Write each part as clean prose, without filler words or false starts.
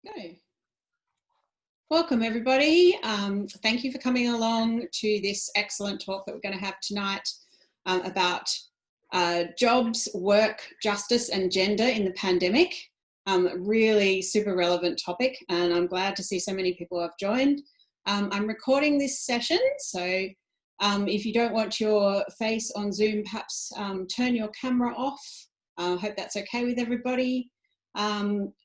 Go. Welcome everybody. Thank you for coming along to this excellent talk that we're going to have tonight about jobs, work, justice and gender in the pandemic. Really super relevant topic, and I'm glad to see so many people have joined. I'm recording this session, so if you don't want your face on Zoom, perhaps turn your camera off. I hope that's okay with everybody.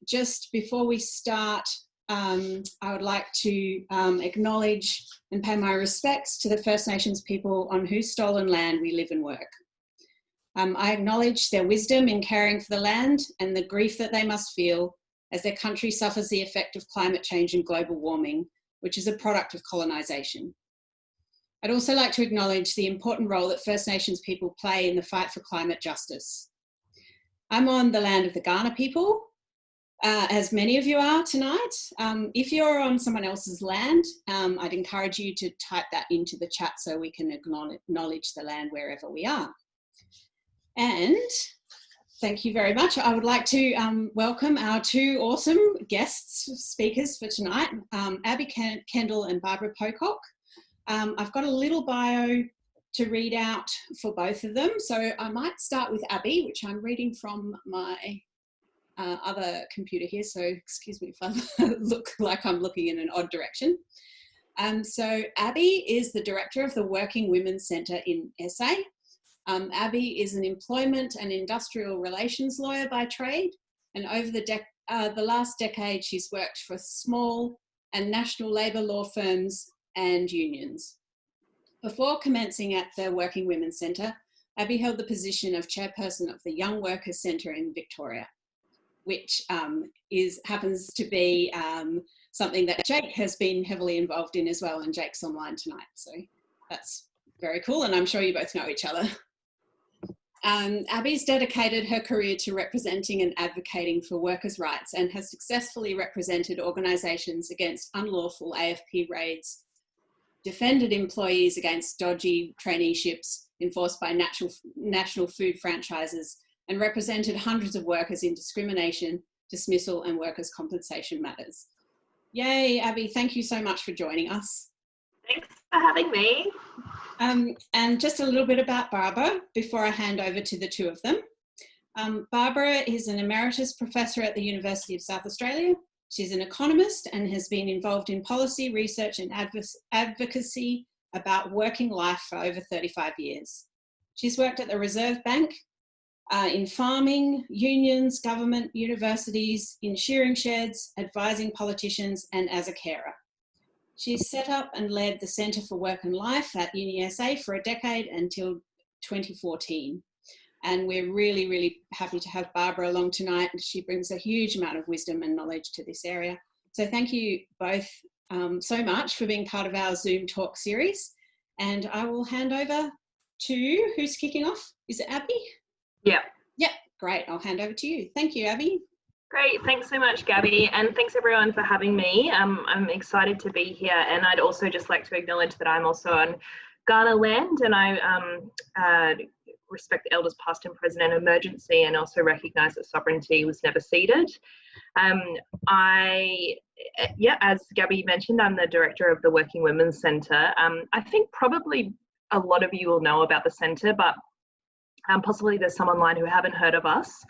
Just before we start, I would like to acknowledge and pay my respects to the First Nations people on whose stolen land we live and work. I acknowledge their wisdom in caring for the land and the grief that they must feel as their country suffers the effect of climate change and global warming, which is a product of colonisation. I'd also like to acknowledge the important role that First Nations people play in the fight for climate justice. I'm on the land of the Kaurna people, as many of you are tonight. If you're on someone else's land, I'd encourage you to type that into the chat so we can acknowledge the land wherever we are. And thank you very much. I would like to welcome our two awesome guests, speakers for tonight, Abbey Kendall and Barbara Pocock. I've got a little bio to read out for both of them. So I might start with Abbey, which I'm reading from my other computer here. So excuse me if I look like I'm looking in an odd direction. So Abbey is the director of the Working Women's Centre in SA. Abbey is an employment and industrial relations lawyer by trade. And over the last decade, she's worked for small and national labour law firms and unions. Before commencing at the Working Women's Centre, Abbey held the position of chairperson of the Young Workers Centre in Victoria, which happens to be something that Jake has been heavily involved in as well, and Jake's online tonight. So that's very cool, and I'm sure you both know each other. Abbey's dedicated her career to representing and advocating for workers' rights and has successfully represented organisations against unlawful AFP raids, defended employees against dodgy traineeships enforced by national food franchises, and represented hundreds of workers in discrimination, dismissal and workers' compensation matters. Yay, Abbey, thank you so much for joining us. Thanks for having me. And just a little bit about Barbara before I hand over to the two of them. Barbara is an emeritus professor at the University of South Australia. She's an economist and has been involved in policy, research and advocacy about working life for over 35 years. She's worked at the Reserve Bank, in farming, unions, government, universities, in shearing sheds, advising politicians and as a carer. She's set up and led the Centre for Work and Life at UniSA for a decade until 2014. And we're really, really happy to have Barbara along tonight. She brings a huge amount of wisdom and knowledge to this area. So thank you both so much for being part of our Zoom talk series. And I will hand over to, who's kicking off? Is it Abbey? Yeah. Yeah, great. I'll hand over to you. Thank you, Abbey. Great. Thanks so much, Gabby. And thanks everyone for having me. I'm excited to be here. And I'd also just like to acknowledge that I'm also on Kaurna land, and I respect the elders past and present in emergency, and also recognise that sovereignty was never ceded. As Gabby mentioned, I'm the director of the Working Women's Centre. I think probably a lot of you will know about the centre, but possibly there's some online who haven't heard of us,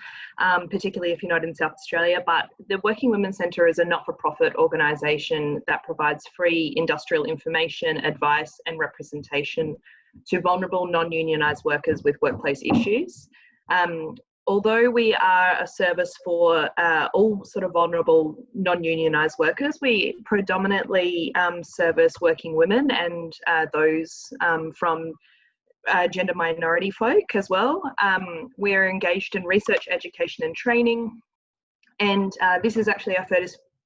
particularly if you're not in South Australia. But the Working Women's Centre is a not-for-profit organisation that provides free industrial information, advice and representation to vulnerable non-unionised workers with workplace issues. Although we are a service for all sort of vulnerable non-unionised workers, we predominantly service working women and those from gender minority folk as well. We're engaged in research, education and training, and this is actually our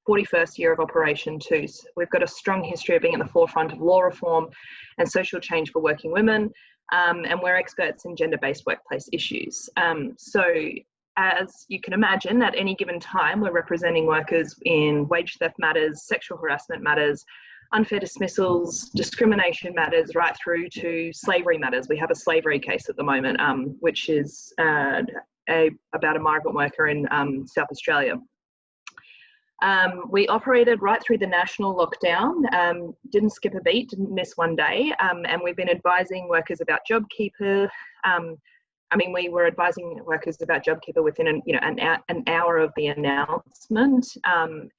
41st year of operation too. So we've got a strong history of being at the forefront of law reform and social change for working women, and we're experts in gender-based workplace issues. So as you can imagine, at any given time we're representing workers in wage theft matters, sexual harassment matters, unfair dismissals, discrimination matters, right through to slavery matters. We have a slavery case at the moment, which is about a migrant worker in South Australia. We operated right through the national lockdown, didn't skip a beat, didn't miss one day, and we've been advising workers about JobKeeper. We were advising workers about JobKeeper within an hour of the announcement.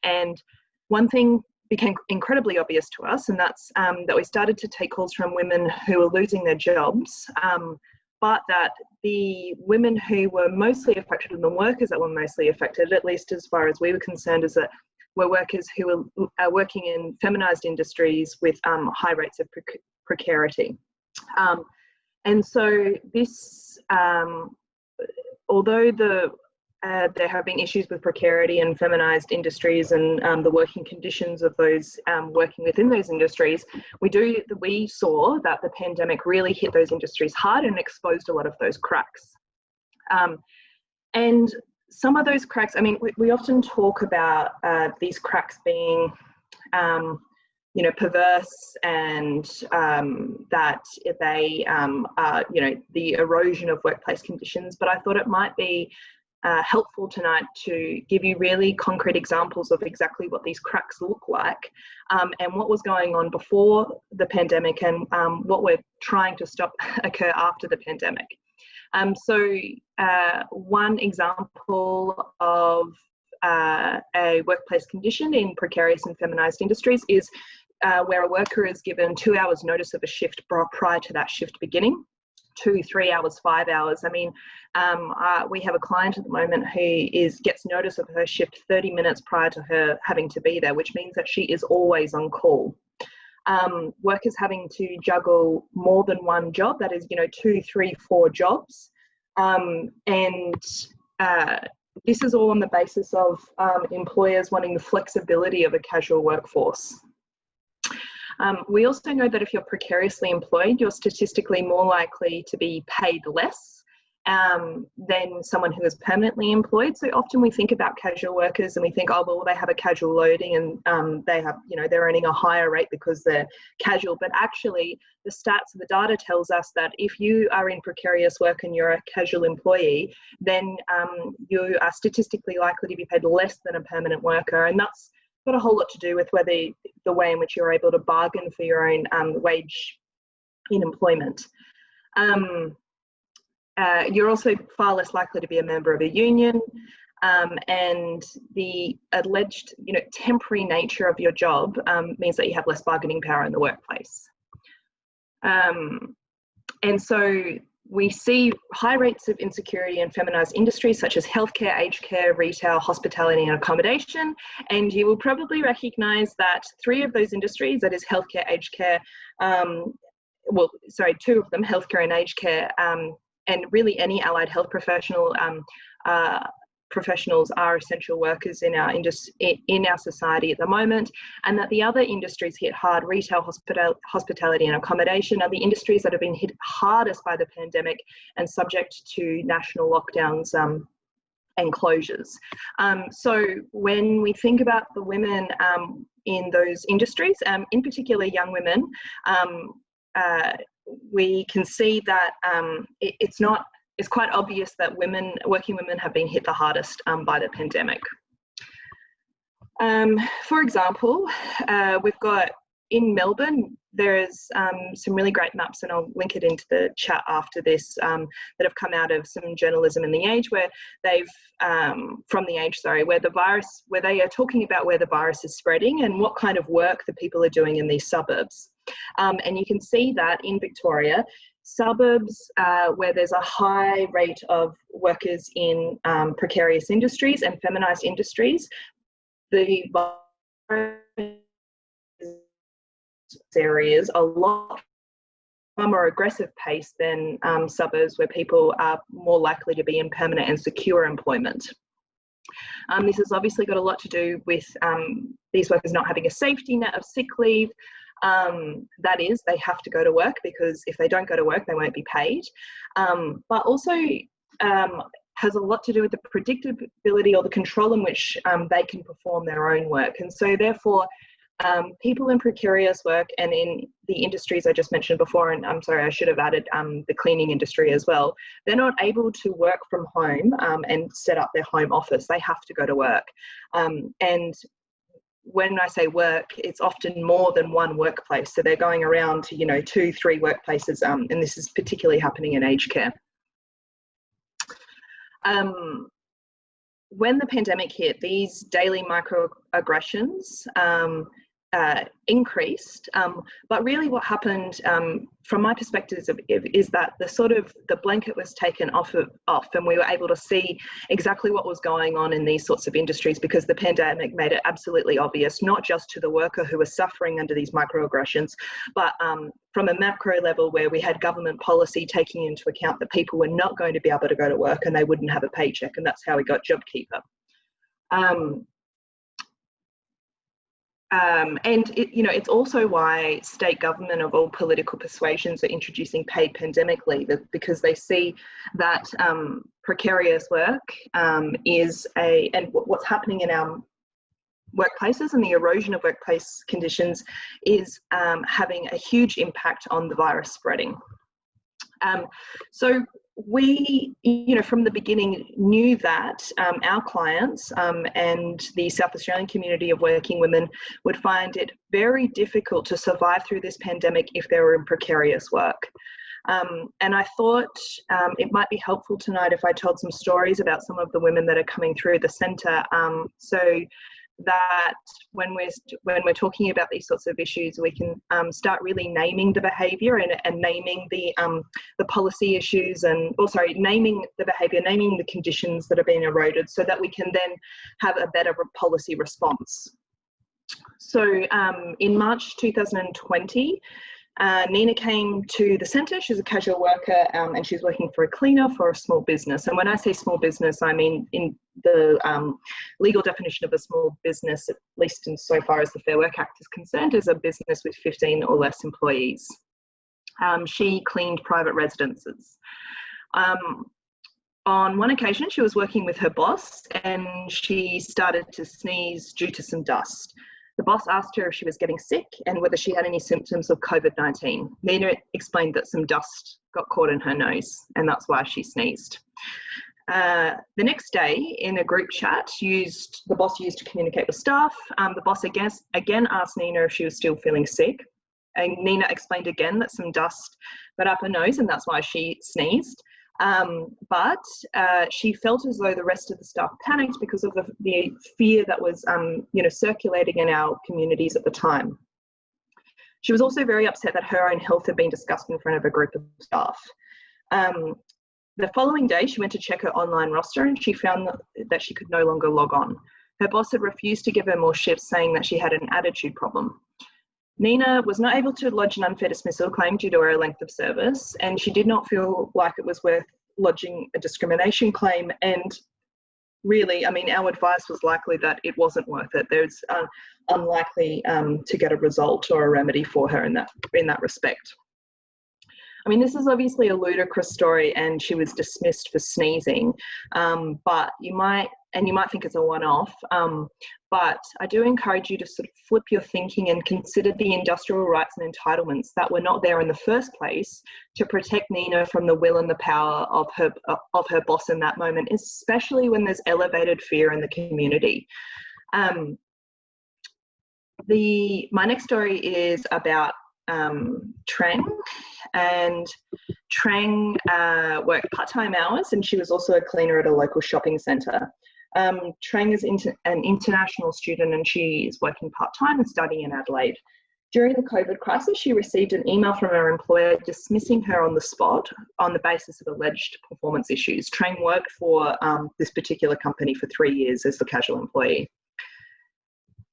And one thing became incredibly obvious to us, and that's that we started to take calls from women who were losing their jobs, but that the women who were mostly affected and the workers that were mostly affected, at least as far as we were concerned, is that were workers who were working in feminised industries with high rates of precarity. And so this, although there have been issues with precarity and feminised industries and the working conditions of those working within those industries, we saw that the pandemic really hit those industries hard and exposed a lot of those cracks. And some of those cracks, we often talk about these cracks being perverse, and that they are, the erosion of workplace conditions. But I thought it might be helpful tonight to give you really concrete examples of exactly what these cracks look like, and what was going on before the pandemic, and what we're trying to stop occur after the pandemic. So one example of a workplace condition in precarious and feminised industries is where a worker is given 2 hours notice of a shift prior to that shift beginning. 2, 3 hours, 5 hours. We have a client at the moment who gets notice of her shift 30 minutes prior to her having to be there, which means that she is always on call. Workers having to juggle more than one job, that is, 2, 3, 4 jobs. This is all on the basis of employers wanting the flexibility of a casual workforce. We also know that if you're precariously employed, you're statistically more likely to be paid less than someone who is permanently employed. So often we think about casual workers and we think, oh, well, they have a casual loading and they have, they're earning a higher rate because they're casual. But actually, the stats, the data tells us that if you are in precarious work and you're a casual employee, then you are statistically likely to be paid less than a permanent worker. And that's got a whole lot to do with whether the way in which you're able to bargain for your own wage in employment. You're also far less likely to be a member of a union, and the alleged, temporary nature of your job means that you have less bargaining power in the workplace. And so we see high rates of insecurity in feminised industries such as healthcare, aged care, retail, hospitality and accommodation. And you will probably recognise that 3 of those industries, that is healthcare, aged care, 2 of them, healthcare and aged care, and really any allied health professionals are essential workers in our society at the moment, and that the other industries hit hard, retail, hospitality and accommodation, are the industries that have been hit hardest by the pandemic and subject to national lockdowns and closures. So when we think about the women in those industries, in particular young women, we can see that it's quite obvious that working women have been hit the hardest by the pandemic. For example, we've got in Melbourne, there's some really great maps, and I'll link it into the chat after this, that have come out of some journalism in The Age, where they've, where they are talking about where the virus is spreading and what kind of work the people are doing in these suburbs. And you can see that in Victoria, suburbs where there's a high rate of workers in precarious industries and feminised industries, the areas a lot more aggressive pace than suburbs where people are more likely to be in permanent and secure employment. This has obviously got a lot to do with these workers not having a safety net of sick leave. That is, they have to go to work, because if they don't go to work, they won't be paid. But also has a lot to do with the predictability or the control in which they can perform their own work. And so therefore, people in precarious work and in the industries I just mentioned before, and I'm sorry, I should have added the cleaning industry as well, they're not able to work from home and set up their home office. They have to go to work. And when I say work, it's often more than one workplace. So they're going around to, 2, 3 workplaces, and this is particularly happening in aged care. When the pandemic hit, these daily microaggressions increased, but really what happened from my perspective is that the blanket was taken off, and we were able to see exactly what was going on in these sorts of industries, because the pandemic made it absolutely obvious, not just to the worker who was suffering under these microaggressions, but from a macro level, where we had government policy taking into account that people were not going to be able to go to work and they wouldn't have a paycheck, and that's how we got JobKeeper. And it's also why state government of all political persuasions are introducing paid pandemic leave, because they see that precarious work and what's happening in our workplaces and the erosion of workplace conditions is having a huge impact on the virus spreading. So we, from the beginning knew that our clients and the South Australian community of working women would find it very difficult to survive through this pandemic if they were in precarious work. And I thought it might be helpful tonight if I told some stories about some of the women that are coming through the centre, so that when we're talking about these sorts of issues, we can start really naming the behaviour and naming the policy issues, naming the behaviour, naming the conditions that are being eroded, so that we can then have a better policy response. So in March 2020, Nina came to the centre. She's a casual worker and she's working for a cleaner for a small business. And when I say small business, I mean in the legal definition of a small business, at least insofar as the Fair Work Act is concerned, is a business with 15 or less employees. She cleaned private residences. On one occasion, she was working with her boss and she started to sneeze due to some dust. The boss asked her if she was getting sick and whether she had any symptoms of COVID-19. Nina explained that some dust got caught in her nose and that's why she sneezed. The next day, in a group chat the boss used to communicate with staff, the boss again asked Nina if she was still feeling sick. And Nina explained again that some dust got up her nose and that's why she sneezed. But she felt as though the rest of the staff panicked because of the fear that was, circulating in our communities at the time. She was also very upset that her own health had been discussed in front of a group of staff. The following day, she went to check her online roster and she found that she could no longer log on. Her boss had refused to give her more shifts, saying that she had an attitude problem. Nina was not able to lodge an unfair dismissal claim due to her length of service, and she did not feel like it was worth lodging a discrimination claim. And really, our advice was likely that it wasn't worth it. There's unlikely to get a result or a remedy for her in that respect. This is obviously a ludicrous story, and she was dismissed for sneezing, but you might think it's a one-off, but I do encourage you to sort of flip your thinking and consider the industrial rights and entitlements that were not there in the first place to protect Nina from the will and the power of her boss in that moment, especially when there's elevated fear in the community. My next story is about Trang, and Trang worked part-time hours, and she was also a cleaner at a local shopping centre. Trang is an international student and she is working part-time and studying in Adelaide. During the COVID crisis, she received an email from her employer dismissing her on the spot on the basis of alleged performance issues. Trang worked for this particular company for 3 years as the casual employee.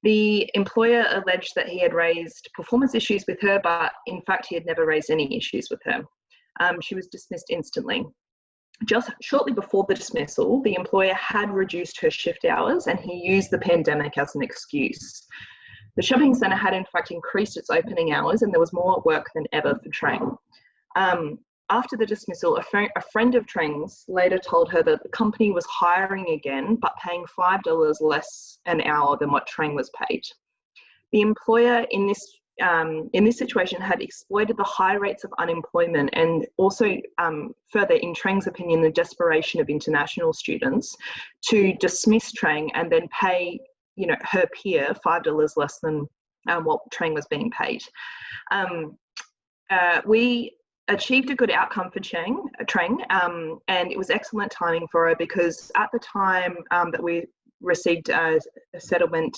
The employer alleged that he had raised performance issues with her, but in fact he had never raised any issues with her. She was dismissed instantly. Just shortly before the dismissal, the employer had reduced her shift hours and he used the pandemic as an excuse. The shopping centre had in fact increased its opening hours and there was more work than ever for Trang. After the dismissal, a friend of Trang's later told her that the company was hiring again but paying $5 less an hour than what Trang was paid. The employer in this in this situation, had exploited the high rates of unemployment and also further, in Treng's opinion, the desperation of international students to dismiss Treng and then pay, her peer $5 less than what Treng was being paid. We achieved a good outcome for Treng, and it was excellent timing for her because at the time that we received a settlement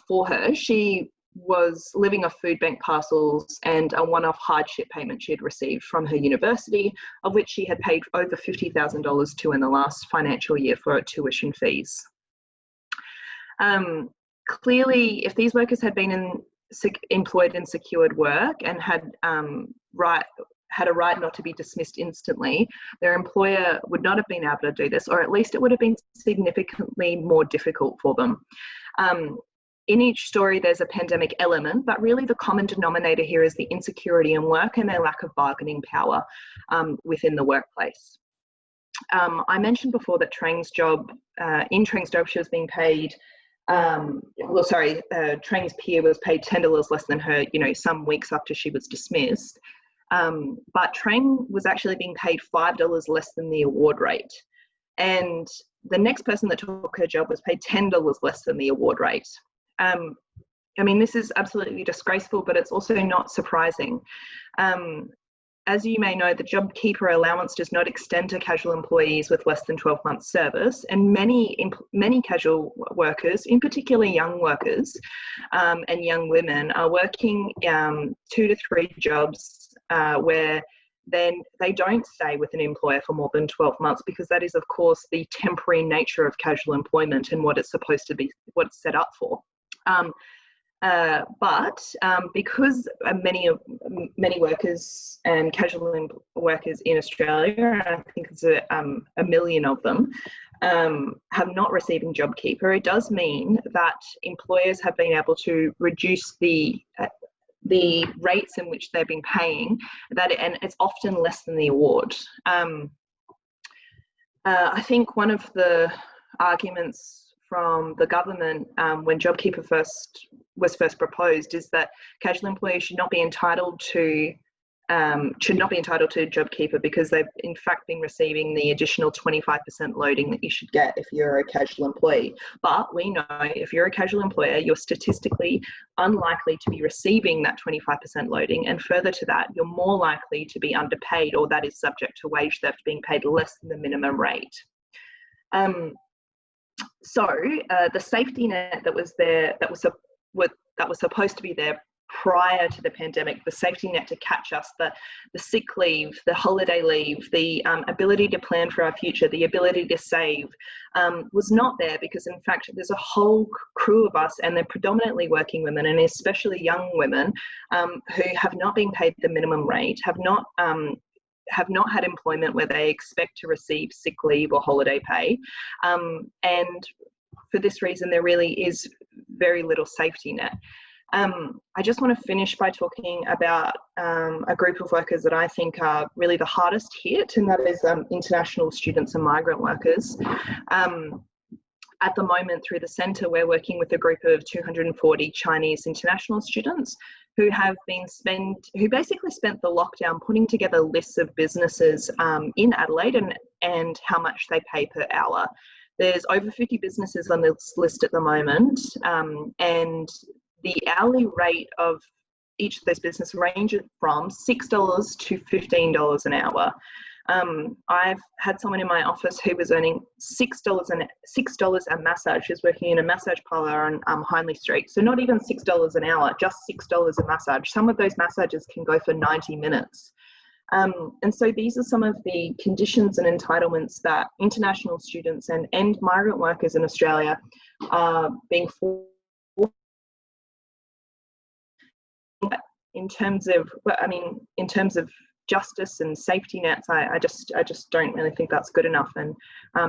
for her, she was living off food bank parcels and a one-off hardship payment she had received from her university, of which she had paid over $50,000 to in the last financial year for her tuition fees. Clearly, if these workers had been employed in secured work and had a right not to be dismissed instantly, their employer would not have been able to do this, or at least it would have been significantly more difficult for them. In each story, there's a pandemic element, but really the common denominator here is the insecurity in work and their lack of bargaining power within the workplace. I mentioned before that in Treng's job, she was being paid, Treng's peer was paid $10 less than her, some weeks after she was dismissed. But Treng was actually being paid $5 less than the award rate. And the next person that took her job was paid $10 less than the award rate. This is absolutely disgraceful, but it's also not surprising. As you may know, the JobKeeper allowance does not extend to casual employees with less than 12 months service, and many casual workers, in particular young workers and young women, are working 2 to 3 jobs where then they don't stay with an employer for more than 12 months because that is, of course, the temporary nature of casual employment and what it's supposed to be, what it's set up for. But because many workers and casual workers in Australia, I think it's a million of them, have not receiving JobKeeper, it does mean that employers have been able to reduce the rates in which they've been paying, and it's often less than the award. I think one of the arguments from the government when JobKeeper was first proposed is that casual employees should not be entitled to JobKeeper because they've in fact been receiving the additional 25% loading that you should get if you're a casual employee. But we know if you're a casual employer, you're statistically unlikely to be receiving that 25% loading, and further to that, you're more likely to be underpaid, or that is subject to wage theft, being paid less than the minimum rate. So the safety net that was there, that was supposed to be there prior to the pandemic, the safety net to catch us, the sick leave, the holiday leave, the ability to plan for our future, the ability to save, was not there because, in fact, there's a whole crew of us, and they're predominantly working women, and especially young women, who have not been paid the minimum rate, have not had employment where they expect to receive sick leave or holiday pay. And for this reason, there really is very little safety net. I just want to finish by talking about a group of workers that I think are really the hardest hit, and that is international students and migrant workers. At the moment, through the centre, we're working with a group of 240 Chinese international students who basically spent the lockdown putting together lists of businesses in Adelaide and how much they pay per hour. There's over 50 businesses on this list at the moment, and the hourly rate of each of those businesses ranges from $6 to $15 an hour. I've had someone in my office who was earning $6 a massage. She's working in a massage parlour on Hindley Street. So not even $6 an hour, just $6 a massage. Some of those massages can go for 90 minutes. And so these are some of the conditions and entitlements that international students and migrant workers in Australia are being forced. In terms of justice and safety nets, I just don't really think that's good enough, and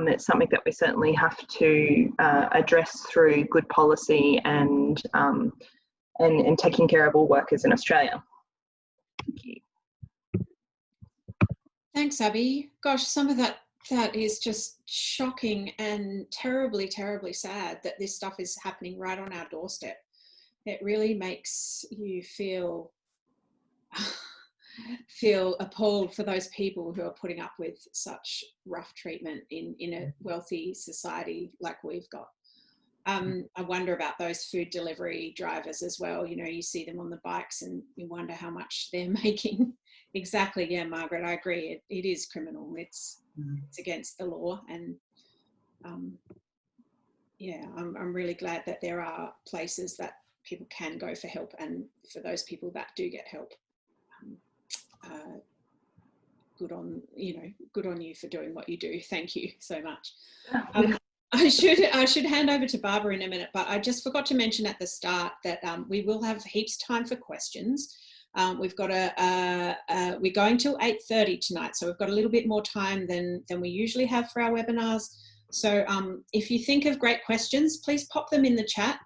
it's something that we certainly have to address through good policy and taking care of all workers in Australia. Thank you. Thanks, Abbey. Gosh, some of that is just shocking and terribly, terribly sad that this stuff is happening right on our doorstep. It really makes you feel appalled for those people who are putting up with such rough treatment in a wealthy society like we've got. I wonder about those food delivery drivers as well. You know, you see them on the bikes and you wonder how much they're making. Exactly. Yeah, Margaret, I agree. It is criminal. It's against the law. And yeah, I'm really glad that there are places that people can go for help, and for those people that do get help, good on you for doing what you do. Thank you so much. I should hand over to Barbara in a minute, but I just forgot to mention at the start that we will have heaps time for questions. We've got we're going till 8:30 tonight, so we've got a little bit more time than we usually have for our webinars. So if you think of great questions, please pop them in the chat,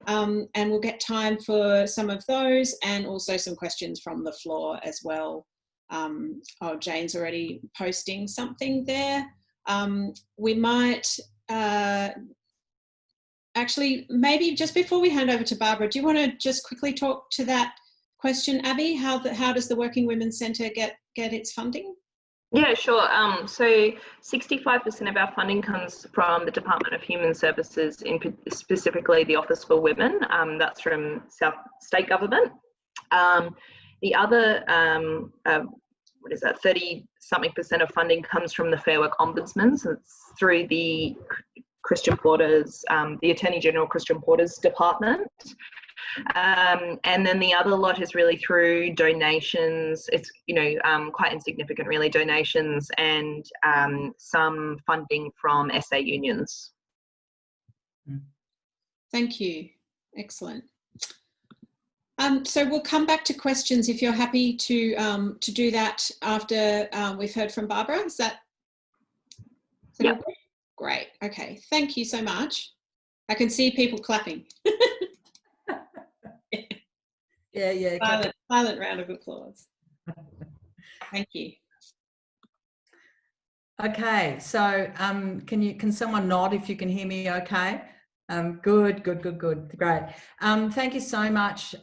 and we'll get time for some of those, and also some questions from the floor as well. Oh, Jane's already posting something there. We might actually, maybe just before we hand over to Barbara, do you want to just quickly talk to that question, Abbey? How does the Working Women's Centre get its funding? Yeah, sure. So 65% of our funding comes from the Department of Human Services, specifically the Office for Women. That's from state government. The other, 30-something% of funding comes from the Fair Work Ombudsman. So it's through the Christian Porter's, the Attorney General Christian Porter's department. And then the other lot is really through donations. It's, quite insignificant really, donations and some funding from SA unions. Thank you. Excellent. So we'll come back to questions if you're happy to do that after we've heard from Barbara. Is that yep. Great. Okay. Thank you so much. I can see people clapping. Yeah. Silent round of applause. Thank you. Okay, so can someone nod if you can hear me okay? Good, great. Thank you so much,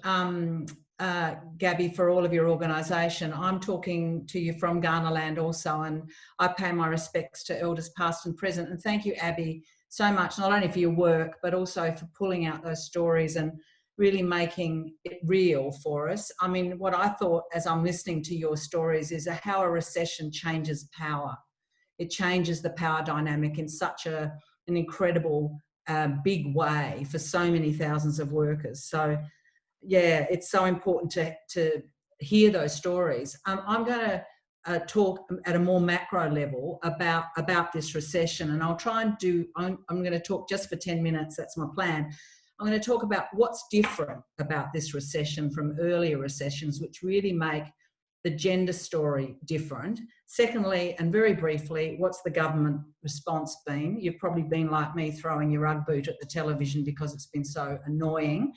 Gabby, for all of your organisation. I'm talking to you from Ghana land also, and I pay my respects to elders past and present. And thank you, Abbey, so much, not only for your work, but also for pulling out those stories and really making it real for us. I mean, what I thought as I'm listening to your stories is how a recession changes power. It changes the power dynamic in such an incredible, big way for so many thousands of workers. So, yeah, it's so important to hear those stories. I'm going to talk at a more macro level about this recession, and I'll try and I'm going to talk just for 10 minutes, that's my plan. I'm going to talk about what's different about this recession from earlier recessions, which really make the gender story different. Secondly, and very briefly, what's the government response been? You've probably been like me, throwing your rug boot at the television because it's been so annoying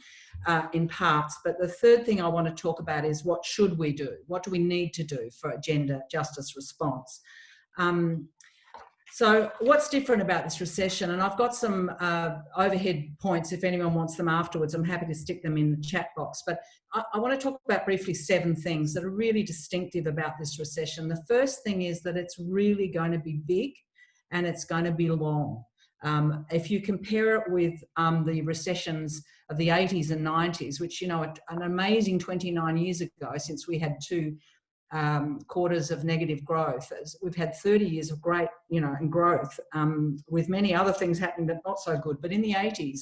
in parts. But the third thing I want to talk about is what should we do? What do we need to do for a gender justice response? So what's different about this recession? And I've got some overhead points. If anyone wants them afterwards, I'm happy to stick them in the chat box. But I want to talk about briefly 7 things that are really distinctive about this recession. The first thing is that it's really going to be big and it's going to be long. If you compare it with the recessions of the 80s and 90s, which, an amazing 29 years ago, since we had 2 quarters of negative growth, we've had 30 years of great, and growth, with many other things happening that not so good. But in the 80s,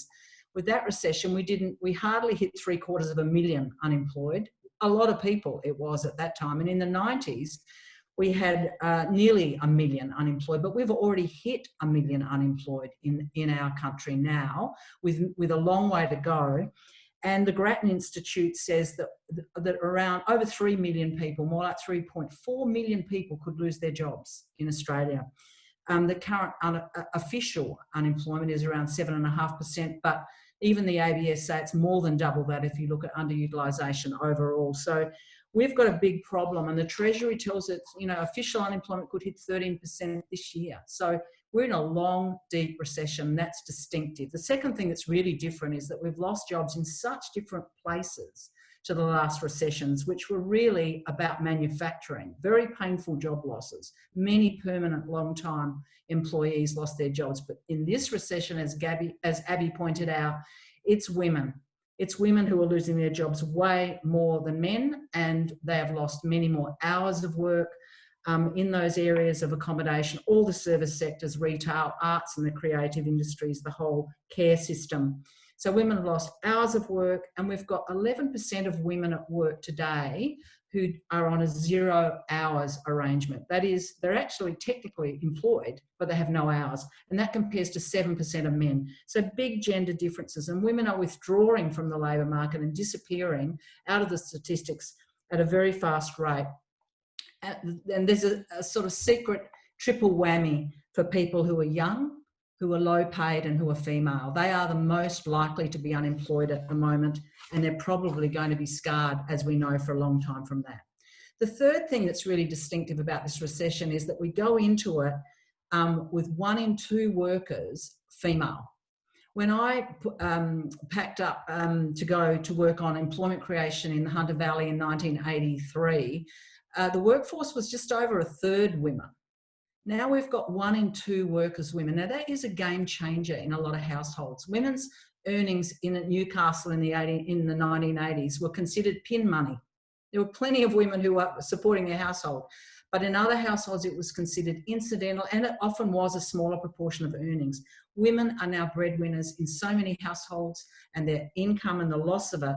with that recession, we hardly hit 750,000 unemployed. A lot of people it was at that time. And in the 90s, we had nearly 1 million unemployed, but we've already hit 1 million unemployed in our country now, with a long way to go. And the Grattan Institute says that around over 3 million people, more like 3.4 million people, could lose their jobs in Australia. The current official unemployment is around 7.5%, but even the ABS say it's more than double that if you look at underutilisation overall. So we've got a big problem, and the Treasury tells us, official unemployment could hit 13% this year. So We're in a long, deep recession. That's distinctive. The second thing that's really different is that we've lost jobs in such different places to the last recessions, which were really about manufacturing. Very painful job losses. Many permanent, long-time employees lost their jobs. But in this recession, as Abbey pointed out, it's women. It's women who are losing their jobs way more than men, and they have lost many more hours of work in those areas of accommodation, all the service sectors, retail, arts and the creative industries, the whole care system. So women have lost hours of work, and we've got 11% of women at work today who are on a 0 hours arrangement. That is, they're actually technically employed, but they have no hours. And that compares to 7% of men. So big gender differences, and women are withdrawing from the labour market and disappearing out of the statistics at a very fast rate. And there's a sort of secret triple whammy for people who are young, who are low paid and who are female. They are the most likely to be unemployed at the moment, and they're probably going to be scarred, as we know, for a long time from that. The third thing that's really distinctive about this recession is that we go into it with 1 in 2 workers female. When I packed up to go to work on employment creation in the Hunter Valley in 1983, the workforce was just over 1/3 women. Now we've got 1 in 2 workers women. Now that is a game changer in a lot of households. Women's earnings in Newcastle in the 1980s were considered pin money. There were plenty of women who were supporting their household, but in other households it was considered incidental, and it often was a smaller proportion of earnings. Women are now breadwinners in so many households, and their income and the loss of it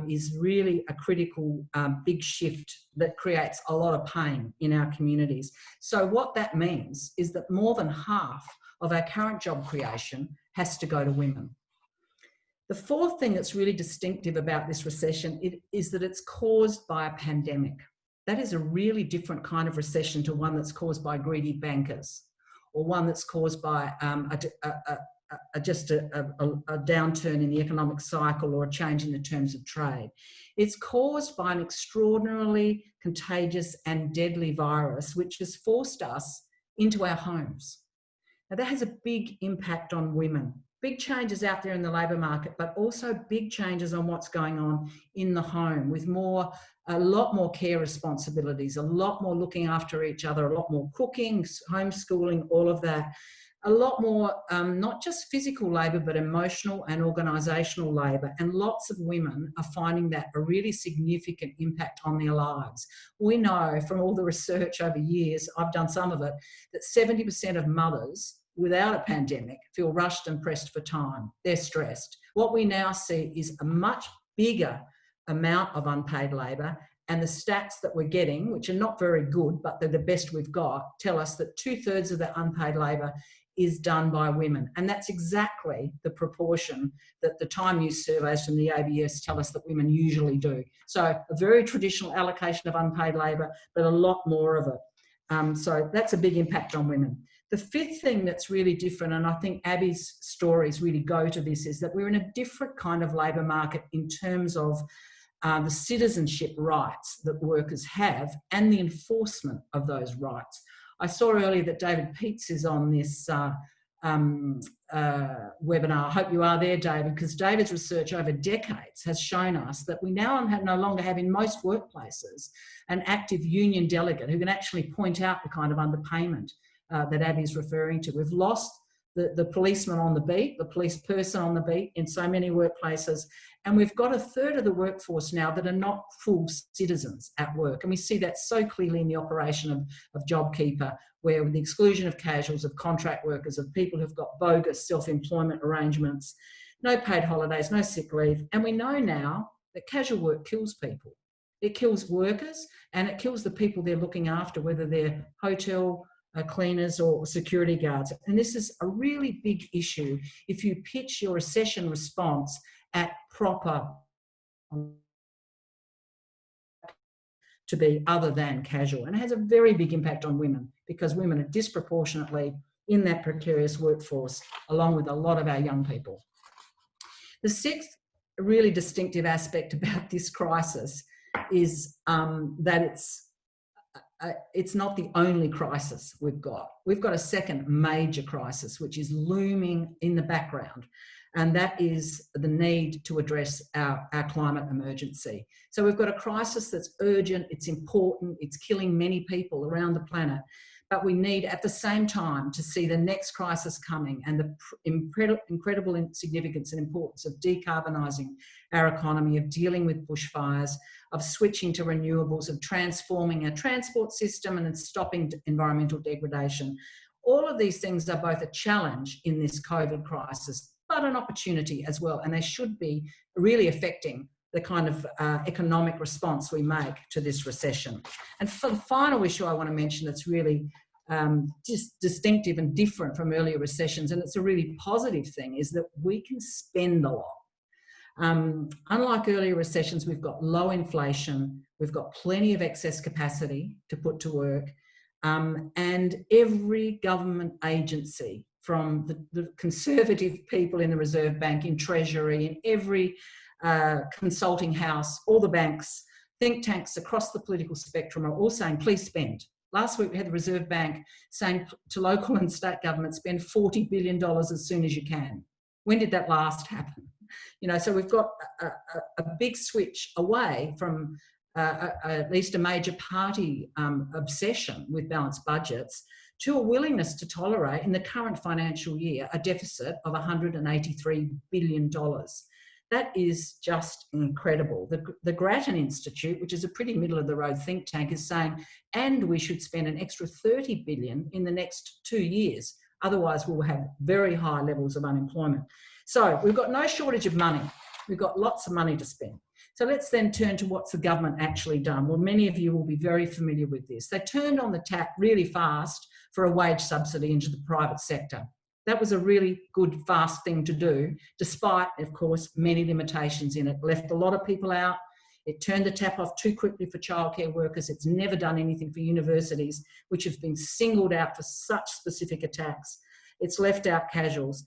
is really a critical big shift that creates a lot of pain in our communities. So what that means is that more than half of our current job creation has to go to women. The fourth thing that's really distinctive about this recession is that it's caused by a pandemic. That is a really different kind of recession to one that's caused by greedy bankers, or one that's caused by just a downturn in the economic cycle or a change in the terms of trade. It's caused by an extraordinarily contagious and deadly virus which has forced us into our homes. Now that has a big impact on women. Big changes out there in the labour market, but also big changes on what's going on in the home, with a lot more care responsibilities, a lot more looking after each other, a lot more cooking, homeschooling, all of that. A lot more, not just physical labour, but emotional and organisational labour. And lots of women are finding that a really significant impact on their lives. We know from all the research over years, I've done some of it, that 70% of mothers without a pandemic feel rushed and pressed for time. They're stressed. What we now see is a much bigger amount of unpaid labour, and the stats that we're getting, which are not very good, but they're the best we've got, tell us that 2/3 of the unpaid labour is done by women. And that's exactly the proportion that the time use surveys from the ABS tell us that women usually do. So a very traditional allocation of unpaid labour, but a lot more of it. So that's a big impact on women. The fifth thing that's really different, and I think Abbey's stories really go to this, is that we're in a different kind of labour market in terms of the citizenship rights that workers have and the enforcement of those rights. I saw earlier that David Peets is on this webinar. I hope you are there, David, because David's research over decades has shown us that we now no longer have in most workplaces an active union delegate who can actually point out the kind of underpayment that Abbey's referring to. We've lost the policeman on the beat, the police person on the beat in so many workplaces, and we've got 1/3 of the workforce now that are not full citizens at work. And we see that so clearly in the operation of JobKeeper, where with the exclusion of casuals, of contract workers, of people who've got bogus self-employment arrangements, no paid holidays, no sick leave. And we know now that casual work kills people. It kills workers, and it kills the people they're looking after, whether they're hotel cleaners or security guards. And this is a really big issue if you pitch your recession response at proper to be other than casual. And it has a very big impact on women, because women are disproportionately in that precarious workforce, along with a lot of our young people. The sixth really distinctive aspect about this crisis is that it's it's not the only crisis we've got. We've got a second major crisis, which is looming in the background, and that is the need to address our climate emergency. So we've got a crisis that's urgent, it's important, it's killing many people around the planet, but we need at the same time to see the next crisis coming and the incredible significance and importance of decarbonising our economy, of dealing with bushfires, of switching to renewables, of transforming our transport system and stopping environmental degradation. All of these things are both a challenge in this COVID crisis, but an opportunity as well, and they should be really affecting the kind of economic response we make to this recession. And for the final issue I want to mention that's really just distinctive and different from earlier recessions, and it's a really positive thing, is that we can spend a lot. Unlike earlier recessions, we've got low inflation, we've got plenty of excess capacity to put to work, and every government agency, from the conservative people in the Reserve Bank, in Treasury, in every consulting house, all the banks, think tanks across the political spectrum are all saying, please spend. Last week we had the Reserve Bank saying to local and state governments, spend $40 billion as soon as you can. When did that last happen? You know, so we've got a big switch away from at least a major party obsession with balanced budgets to a willingness to tolerate in the current financial year a deficit of $183 billion. That is just incredible. The Grattan Institute, which is a pretty middle-of-the-road think tank, is saying, and we should spend an extra $30 billion in the next 2 years. Otherwise, we'll have very high levels of unemployment. So we've got no shortage of money. We've got lots of money to spend. So let's then turn to what's the government actually done. Well, many of you will be very familiar with this. They turned on the tap really fast for a wage subsidy into the private sector. That was a really good, fast thing to do, despite, of course, many limitations in it. Left a lot of people out. It turned the tap off too quickly for childcare workers. It's never done anything for universities, which have been singled out for such specific attacks. It's left out casuals.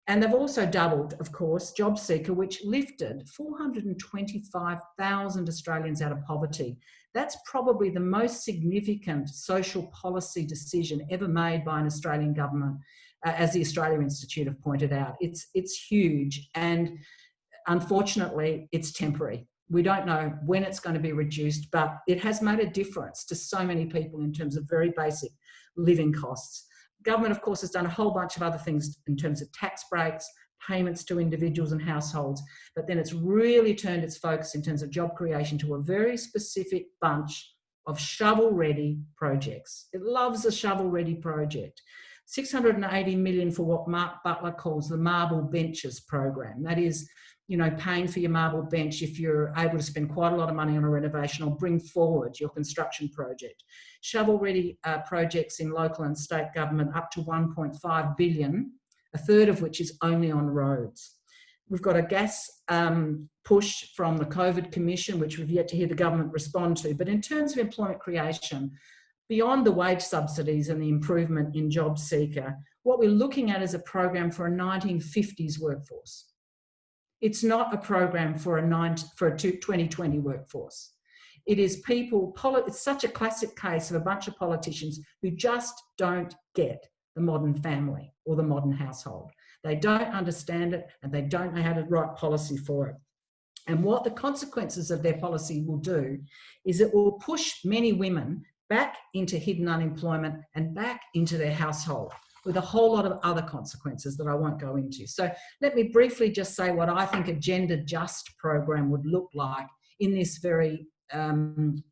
And they've also doubled, of course, JobSeeker, which lifted 425,000 Australians out of poverty. That's probably the most significant social policy decision ever made by an Australian government, as the Australia Institute have pointed out. It's huge, and unfortunately, it's temporary. We don't know when it's going to be reduced, but it has made a difference to so many people in terms of very basic living costs. Government, of course, has done a whole bunch of other things in terms of tax breaks, payments to individuals and households, but then it's really turned its focus in terms of job creation to a very specific bunch of shovel-ready projects. It loves a shovel-ready project. 680 million for what Mark Butler calls the marble benches program. That is, you know, paying for your marble bench if you're able to spend quite a lot of money on a renovation or bring forward your construction project. Shovel-ready projects in local and state government up to 1.5 billion, a third of which is only on roads. We've got a gas push from the COVID Commission, which we've yet to hear the government respond to. But in terms of employment creation, beyond the wage subsidies and the improvement in JobSeeker, what we're looking at is a program for a 1950s workforce. It's not a program for a 2020 workforce. It is people, it's such a classic case of a bunch of politicians who just don't get the modern family or the modern household. They don't understand it and they don't know how to write policy for it. And what the consequences of their policy will do is it will push many women back into hidden unemployment and back into their household, with a whole lot of other consequences that I won't go into. So let me briefly just say what I think a gender just program would look like in this very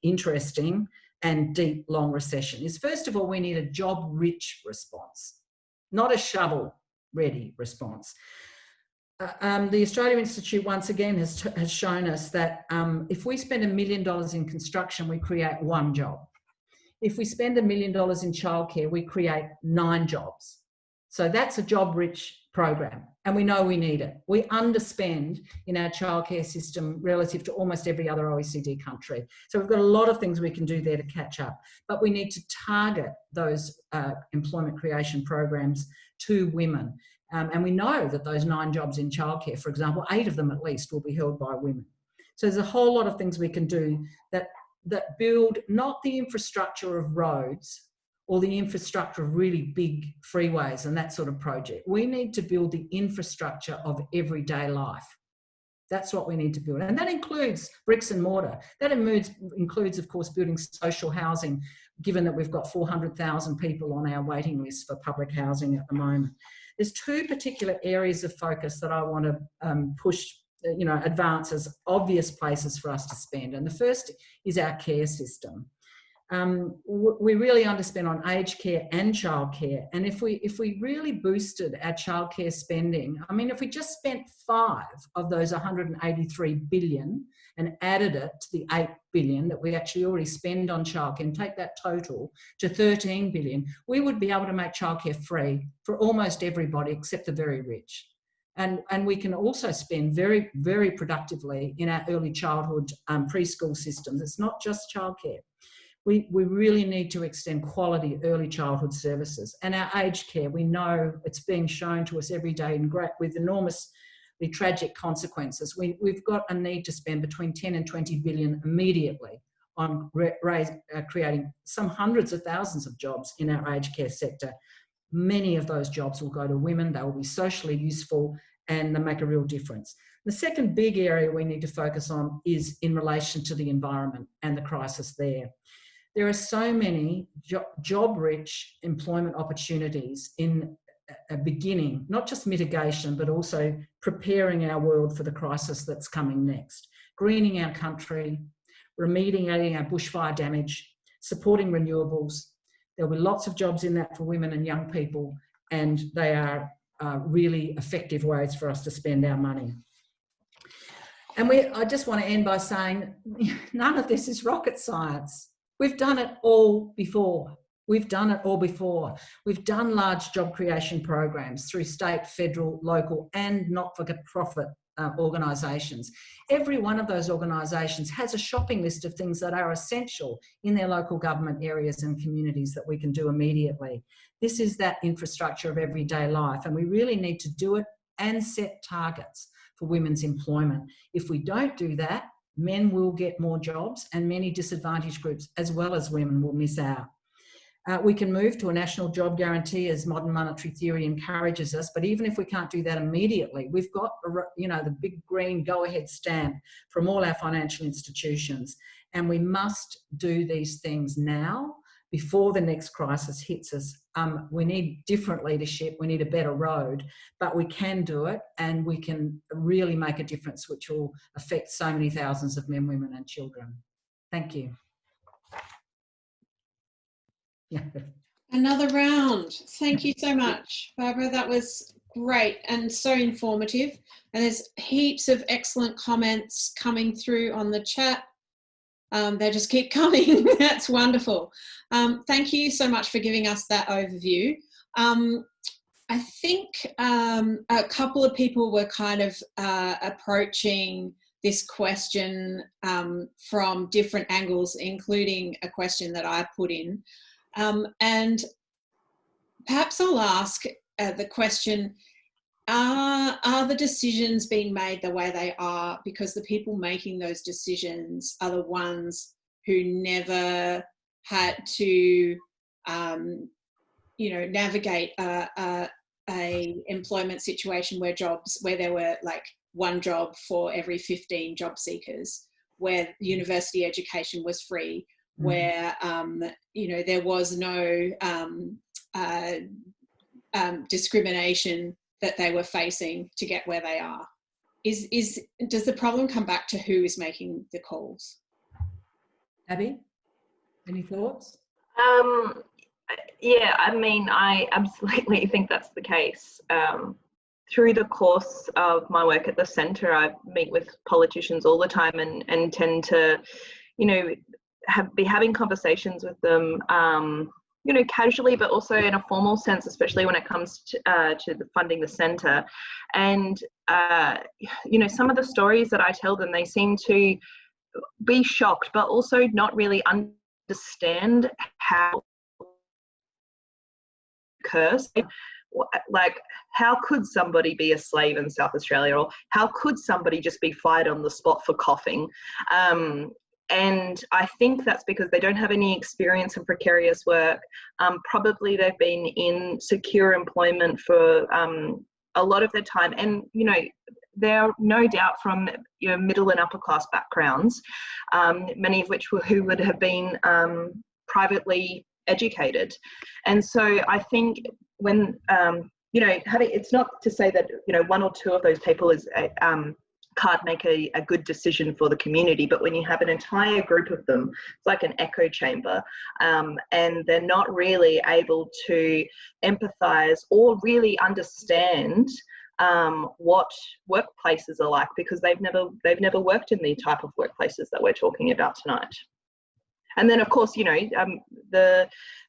interesting and deep, long recession. Is first of all, we need a job-rich response, not a shovel-ready response. The Australia Institute once again has shown us that if we spend $1 million in construction, we create 1 job. If we spend $1 million in childcare, we create 9 jobs. So that's a job-rich program, and we know we need it. We underspend in our childcare system relative to almost every other OECD country. So we've got a lot of things we can do there to catch up, but we need to target those employment creation programs to women. And we know that those 9 jobs in childcare, for example, 8 of them at least will be held by women. So there's a whole lot of things we can do that that build not the infrastructure of roads or the infrastructure of really big freeways and that sort of project. We need to build the infrastructure of everyday life. That's what we need to build. And that includes bricks and mortar. That includes, of course, building social housing, given that we've got 400,000 people on our waiting list for public housing at the moment. There's two particular areas of focus that I want to push, advance as obvious places for us to spend. And the first is our care system. We really underspend on aged care and childcare. And if we really boosted our childcare spending, I mean, if we just spent 5 of those 183 billion and added it to the 8 billion that we actually already spend on childcare and take that total to 13 billion, we would be able to make childcare free for almost everybody except the very rich. And we can also spend very, very productively in our early childhood preschool systems. It's not just childcare. We really need to extend quality early childhood services. And our aged care, we know it's being shown to us every day with enormously tragic consequences. We've got a need to spend between 10 and 20 billion immediately on creating some hundreds of thousands of jobs in our aged care sector. Many of those jobs will go to women, they will be socially useful, and they make a real difference. The second big area we need to focus on is in relation to the environment and the crisis there. There are so many job-rich employment opportunities in a beginning, not just mitigation, but also preparing our world for the crisis that's coming next. Greening our country, remediating our bushfire damage, supporting renewables. There'll be lots of jobs in that for women and young people, and they are really effective ways for us to spend our money. And I just want to end by saying, none of this is rocket science. We've done it all before. We've done large job creation programs through state, federal, local and not-for-profit organisations. Every one of those organisations has a shopping list of things that are essential in their local government areas and communities that we can do immediately. This is that infrastructure of everyday life, and we really need to do it and set targets for women's employment. If we don't do that, men will get more jobs and many disadvantaged groups as well as women will miss out. We can move to a national job guarantee as modern monetary theory encourages us, but even if we can't do that immediately, we've got the big green go-ahead stamp from all our financial institutions, and we must do these things now before the next crisis hits us. We need different leadership, we need a better road, but we can do it and we can really make a difference which will affect so many thousands of men, women and children. Thank you. Yeah. Another round. Thank you so much, Barbara. That was great and so informative. And there's heaps of excellent comments coming through on the chat. They just keep coming. That's wonderful. Thank you so much for giving us that overview. I think a couple of people were kind of approaching this question from different angles, including a question that I put in. And perhaps I'll ask the question, are the decisions being made the way they are because the people making those decisions are the ones who never had to, navigate a employment situation where there were like one job for every 15 job seekers, where university education was free, where there was no discrimination that they were facing to get where they are. Does the problem come back to who is making the calls? Abbey, any thoughts? Yeah, I mean, I absolutely think that's the case. Through the course of my work at the centre, I meet with politicians all the time and tend to, be having conversations with them, casually, but also in a formal sense, especially when it comes to the funding the centre. And, some of the stories that I tell them, they seem to be shocked, but also not really understand how curse. Like, how could somebody be a slave in South Australia, or how could somebody just be fired on the spot for coughing? And I think that's because they don't have any experience in precarious work. Probably they've been in secure employment for a lot of their time. And, you know, they're no doubt from, you know, middle and upper class backgrounds, many of which who would have been privately educated. And so I think when, you know, it's not to say that, you know, one or two of those people is can't make a good decision for the community, but when you have an entire group of them, it's like an echo chamber, and they're not really able to empathise or really understand what workplaces are like, because they've never worked in the type of workplaces that we're talking about tonight. And then, of course, you know,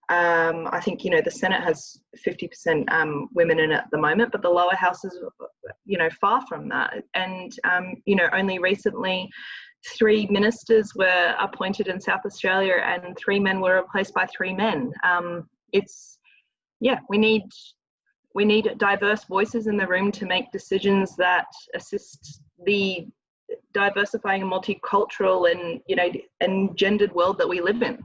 I think, you know, the Senate has 50% women in it at the moment, but the lower house is, you know, far from that. And, you know, only recently 3 ministers were appointed in South Australia and 3 men were replaced by 3 men. We need diverse voices in the room to make decisions that assist the diversifying and multicultural and, you know, and gendered world that we live in.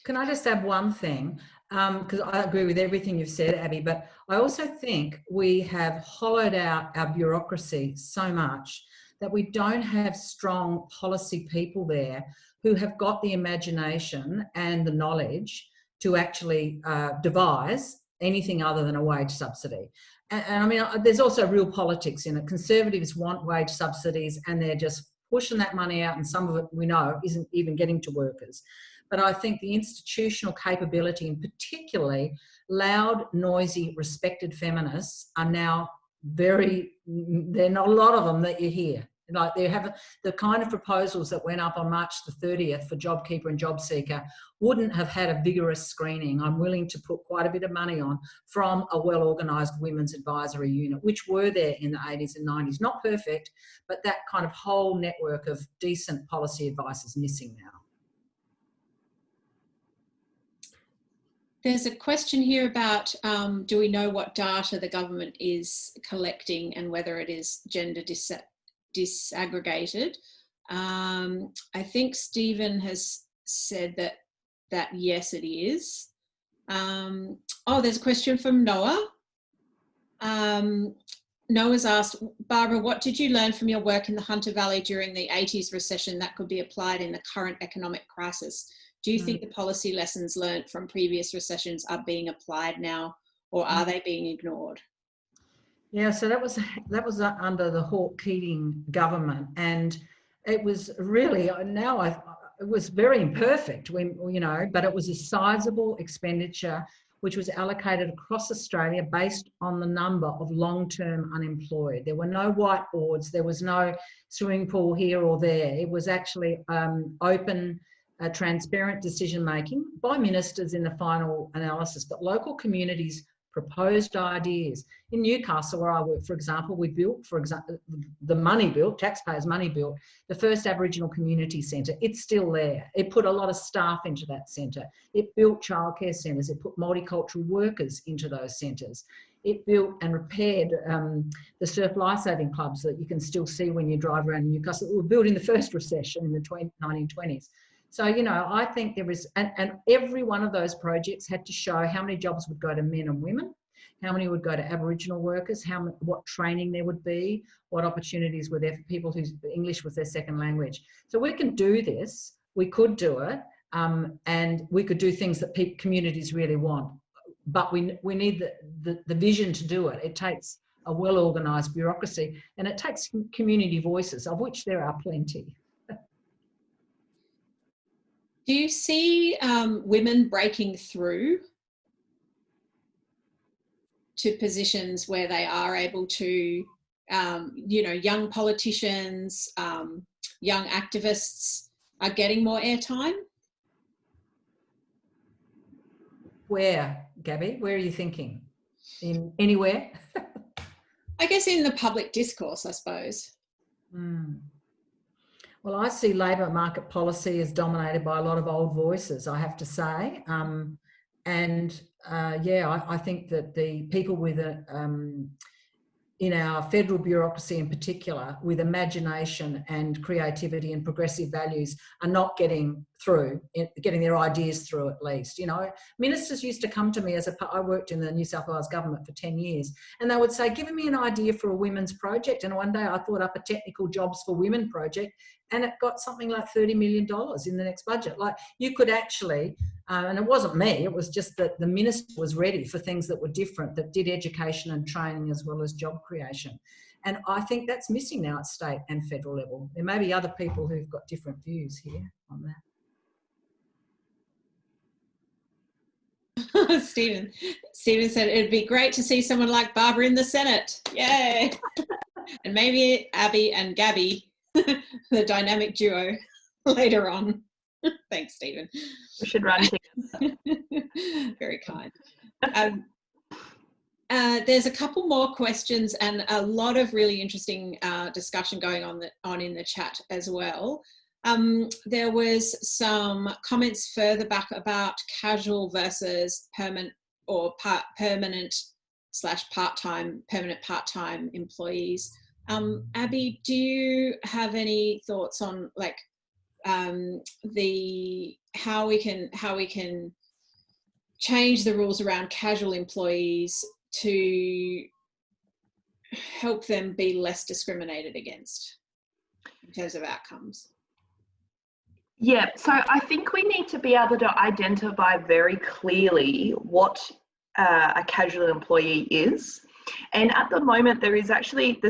Can I just add one thing? Because I agree with everything you've said, Abbey, but I also think we have hollowed out our bureaucracy so much that we don't have strong policy people there who have got the imagination and the knowledge to actually devise anything other than a wage subsidy. And I mean, there's also real politics in it. Conservatives want wage subsidies and they're just pushing that money out, and some of it we know isn't even getting to workers. But I think the institutional capability, and particularly loud, noisy, respected feminists, are now there are not a lot of them that you hear. Like, they have the kind of proposals that went up on March the 30th for JobKeeper and JobSeeker wouldn't have had a vigorous screening. I'm willing to put quite a bit of money on from a well-organised women's advisory unit, which were there in the 80s and 90s. Not perfect, but that kind of whole network of decent policy advice is missing now. There's a question here about, do we know what data the government is collecting and whether it is gender disaggregated? I think Stephen has said that yes, it is. Oh, there's a question from Noah. Noah's asked, Barbara, what did you learn from your work in the Hunter Valley during the 80s recession that could be applied in the current economic crisis? Do you think the policy lessons learned from previous recessions are being applied now, or are they being ignored? Yeah, so that was under the Hawke-Keating government, and it was really, it was very imperfect, but it was a sizable expenditure which was allocated across Australia based on the number of long-term unemployed. There were no whiteboards, there was no swimming pool here or there. It was actually open, transparent decision-making by ministers in the final analysis, but local communities proposed ideas. In Newcastle, where I work, for example, we built, taxpayers' money built, the first Aboriginal community centre. It's still there. It put a lot of staff into that centre. It built childcare centres. It put multicultural workers into those centres. It built and repaired the surf lifesaving clubs that you can still see when you drive around Newcastle. It was built in the first recession in the 1920s. So, I think there is, and every one of those projects had to show how many jobs would go to men and women, how many would go to Aboriginal workers, what training there would be, what opportunities were there for people whose English was their second language. So we can do this, we could do it, and we could do things that communities really want. But we need the vision to do it. It takes a well-organised bureaucracy, and it takes community voices, of which there are plenty. Do you see women breaking through to positions where they are able to, young politicians, young activists are getting more airtime? Where, Gabby? Where are you thinking? In anywhere? I guess in the public discourse, I suppose. Well, I see labour market policy is dominated by a lot of old voices, I have to say. I think that the people with in our federal bureaucracy in particular, with imagination and creativity and progressive values, are not getting through, getting their ideas through at least. You know, ministers used to come to me I worked in the New South Wales government for 10 years, and they would say, give me an idea for a women's project. And one day I thought up a technical jobs for women project, and it got something like $30 million in the next budget. Like, you could actually, and it wasn't me, it was just that the minister was ready for things that were different, that did education and training as well as job creation. And I think that's missing now at state and federal level. There may be other people who've got different views here on that. Stephen said it'd be great to see someone like Barbara in the Senate. Yay! And maybe Abbey and Gabby, the dynamic duo, later on. Thanks, Stephen. We should run together. Very kind. There's a couple more questions and a lot of really interesting discussion going on in the chat as well. There was some comments further back about casual versus permanent or permanent part-time employees. Abbey, do you have any thoughts on like how we can change the rules around casual employees to help them be less discriminated against in terms of outcomes? Yeah, so I think we need to be able to identify very clearly what a casual employee is. And at the moment, there's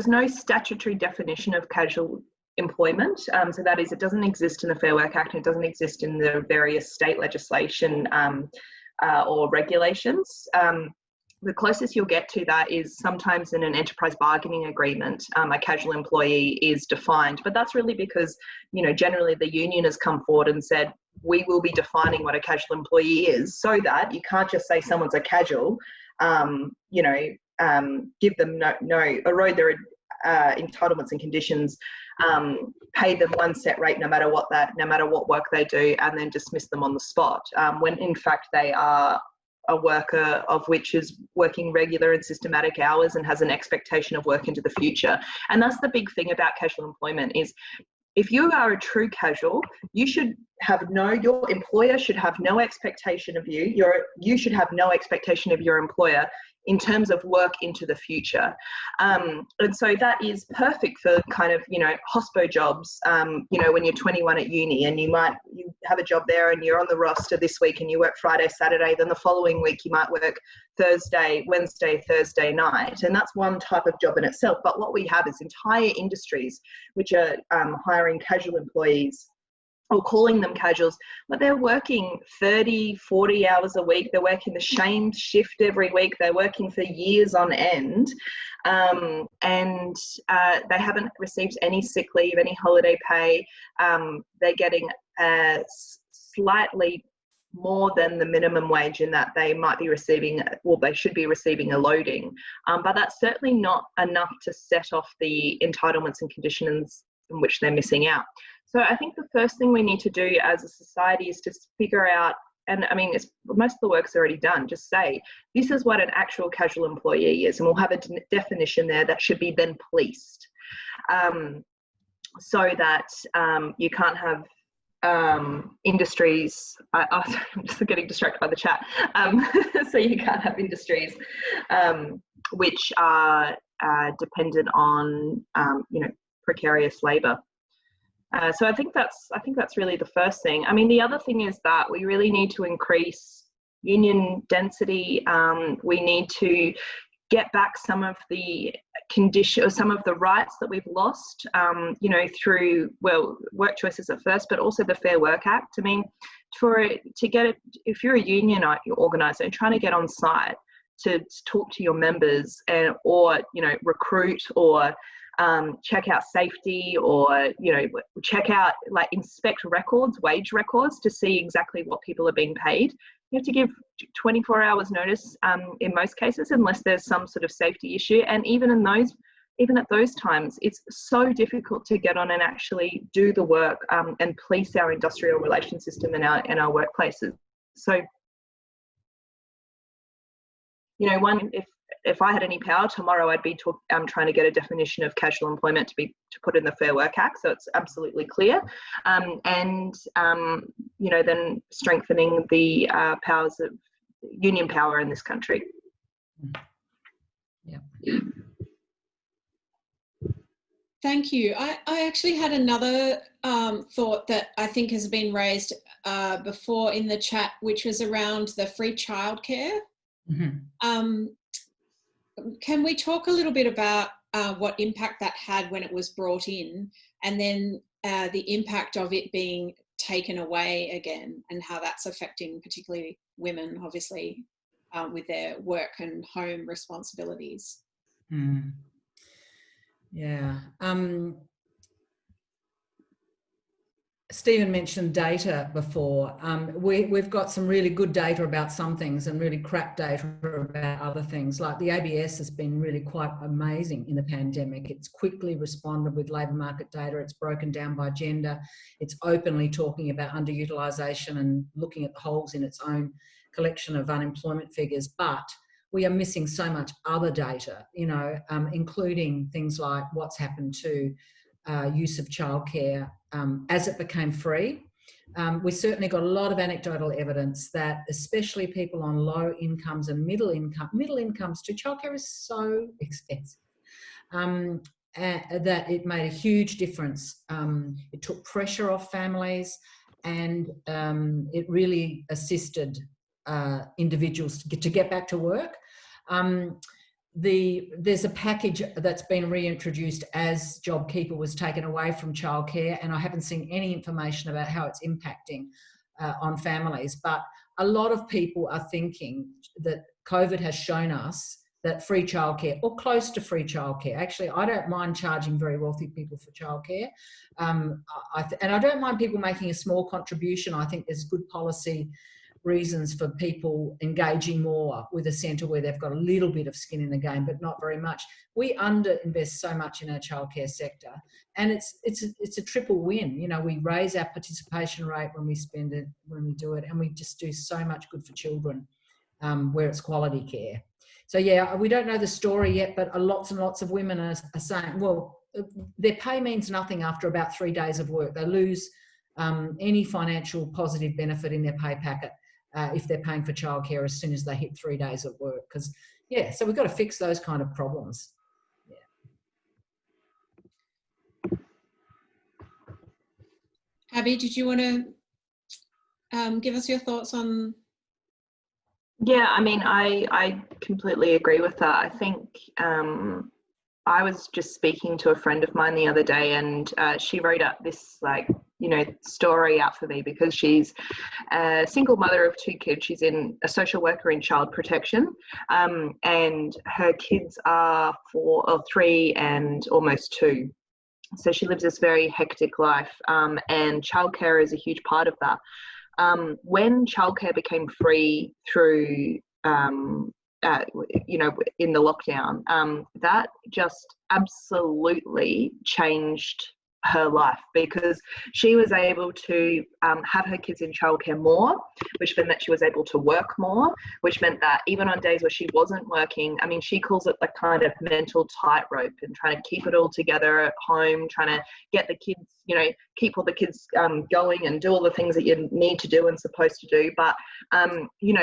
no statutory definition of casual employment. So that is, it doesn't exist in the Fair Work Act, and it doesn't exist in the various state legislation or regulations. The closest you'll get to that is sometimes in an enterprise bargaining agreement, a casual employee is defined, but that's really because, you know, generally the union has come forward and said, we will be defining what a casual employee is, so that you can't just say someone's a casual, give them erode their entitlements and conditions, pay them one set rate no matter what work they do, and then dismiss them on the spot, when in fact they are a worker of which is working regular and systematic hours and has an expectation of work into the future. And that's the big thing about casual employment is, if you are a true casual, your employer should have no expectation of you. You should have no expectation of your employer in terms of work into the future. And so that is perfect for kind of, hospo jobs, when you're 21 at uni and you have a job there and you're on the roster this week and you work Friday, Saturday, then the following week you might work Wednesday, Thursday night. And that's one type of job in itself. But what we have is entire industries which are hiring casual employees, or calling them casuals, but they're working 30, 40 hours a week. They're working the same shift every week. They're working for years on end. And they haven't received any sick leave, any holiday pay. They're getting slightly more than the minimum wage in that they might be receiving, they should be receiving a loading. But that's certainly not enough to set off the entitlements and conditions in which they're missing out. So I think the first thing we need to do as a society is to figure out, and I mean, most of the work's already done, just say, this is what an actual casual employee is, and we'll have a definition there that should be then policed, so that you can't have industries, I'm just getting distracted by the chat, so you can't have industries which are dependent on, precarious labour. So I think that's really the first thing. I mean, the other thing is that we really need to increase union density. We need to get back some of the some of the rights that we've lost, through, work choices at first, but also the Fair Work Act. I mean, if you're a union organiser and trying to get on site to talk to your members or recruit or check out safety, or check out, inspect wage records to see exactly what people are being paid, you have to give 24 hours notice in most cases, unless there's some sort of safety issue. And even at those times, it's so difficult to get on and actually do the work and police our industrial relation system in our workplaces. So, if if I had any power tomorrow, I'd be trying to get a definition of casual employment to put in the Fair Work Act, so it's absolutely clear, and then strengthening the powers of union power in this country. Yeah. Thank you. I actually had another thought that I think has been raised before in the chat, which was around the free childcare. Mm-hmm. Can we talk a little bit about what impact that had when it was brought in, and then the impact of it being taken away again, and how that's affecting particularly women, obviously, with their work and home responsibilities? Mm. Yeah. Stephen mentioned data before. We've got some really good data about some things and really crap data about other things. Like the ABS has been really quite amazing in the pandemic. It's quickly responded with labour market data. It's broken down by gender. It's openly talking about underutilisation and looking at the holes in its own collection of unemployment figures. But we are missing so much other data, including things like what's happened to use of childcare as it became free. We certainly got a lot of anecdotal evidence that especially people on low incomes and middle incomes too, childcare is so expensive, that it made a huge difference. It took pressure off families, and it really assisted individuals to get back to work. There's a package that's been reintroduced as JobKeeper was taken away from childcare, and I haven't seen any information about how it's impacting on families. But a lot of people are thinking that COVID has shown us that free childcare, or close to free childcare, actually, I don't mind charging very wealthy people for childcare, and I don't mind people making a small contribution. I think there's good policy reasons for people engaging more with a centre where they've got a little bit of skin in the game, but not very much. We underinvest so much in our childcare sector, and it's a triple win. We raise our participation rate when we spend it, when we do it, and we just do so much good for children where it's quality care. So yeah, we don't know the story yet, but lots and lots of women are saying, well, their pay means nothing after about 3 days of work. They lose any financial positive benefit in their pay packet if they're paying for childcare as soon as they hit 3 days of work. So we've got to fix those kind of problems. Yeah. Abbey, did you want to give us your thoughts on? Yeah, I mean, I completely agree with that. I think I was just speaking to a friend of mine the other day, and she wrote up this story out for me, because she's a single mother of 2 kids. She's a social worker in child protection, and her kids are 3 and almost 2. So she lives this very hectic life, and childcare is a huge part of that. When childcare became free through in the lockdown, that just absolutely changed her life, because she was able to have her kids in childcare more, which meant that she was able to work more, which meant that even on days where she wasn't working, I mean, she calls it the kind of mental tightrope, and trying to keep it all together at home, trying to get the kids, keep all the kids going and do all the things that you need to do and supposed to do. But,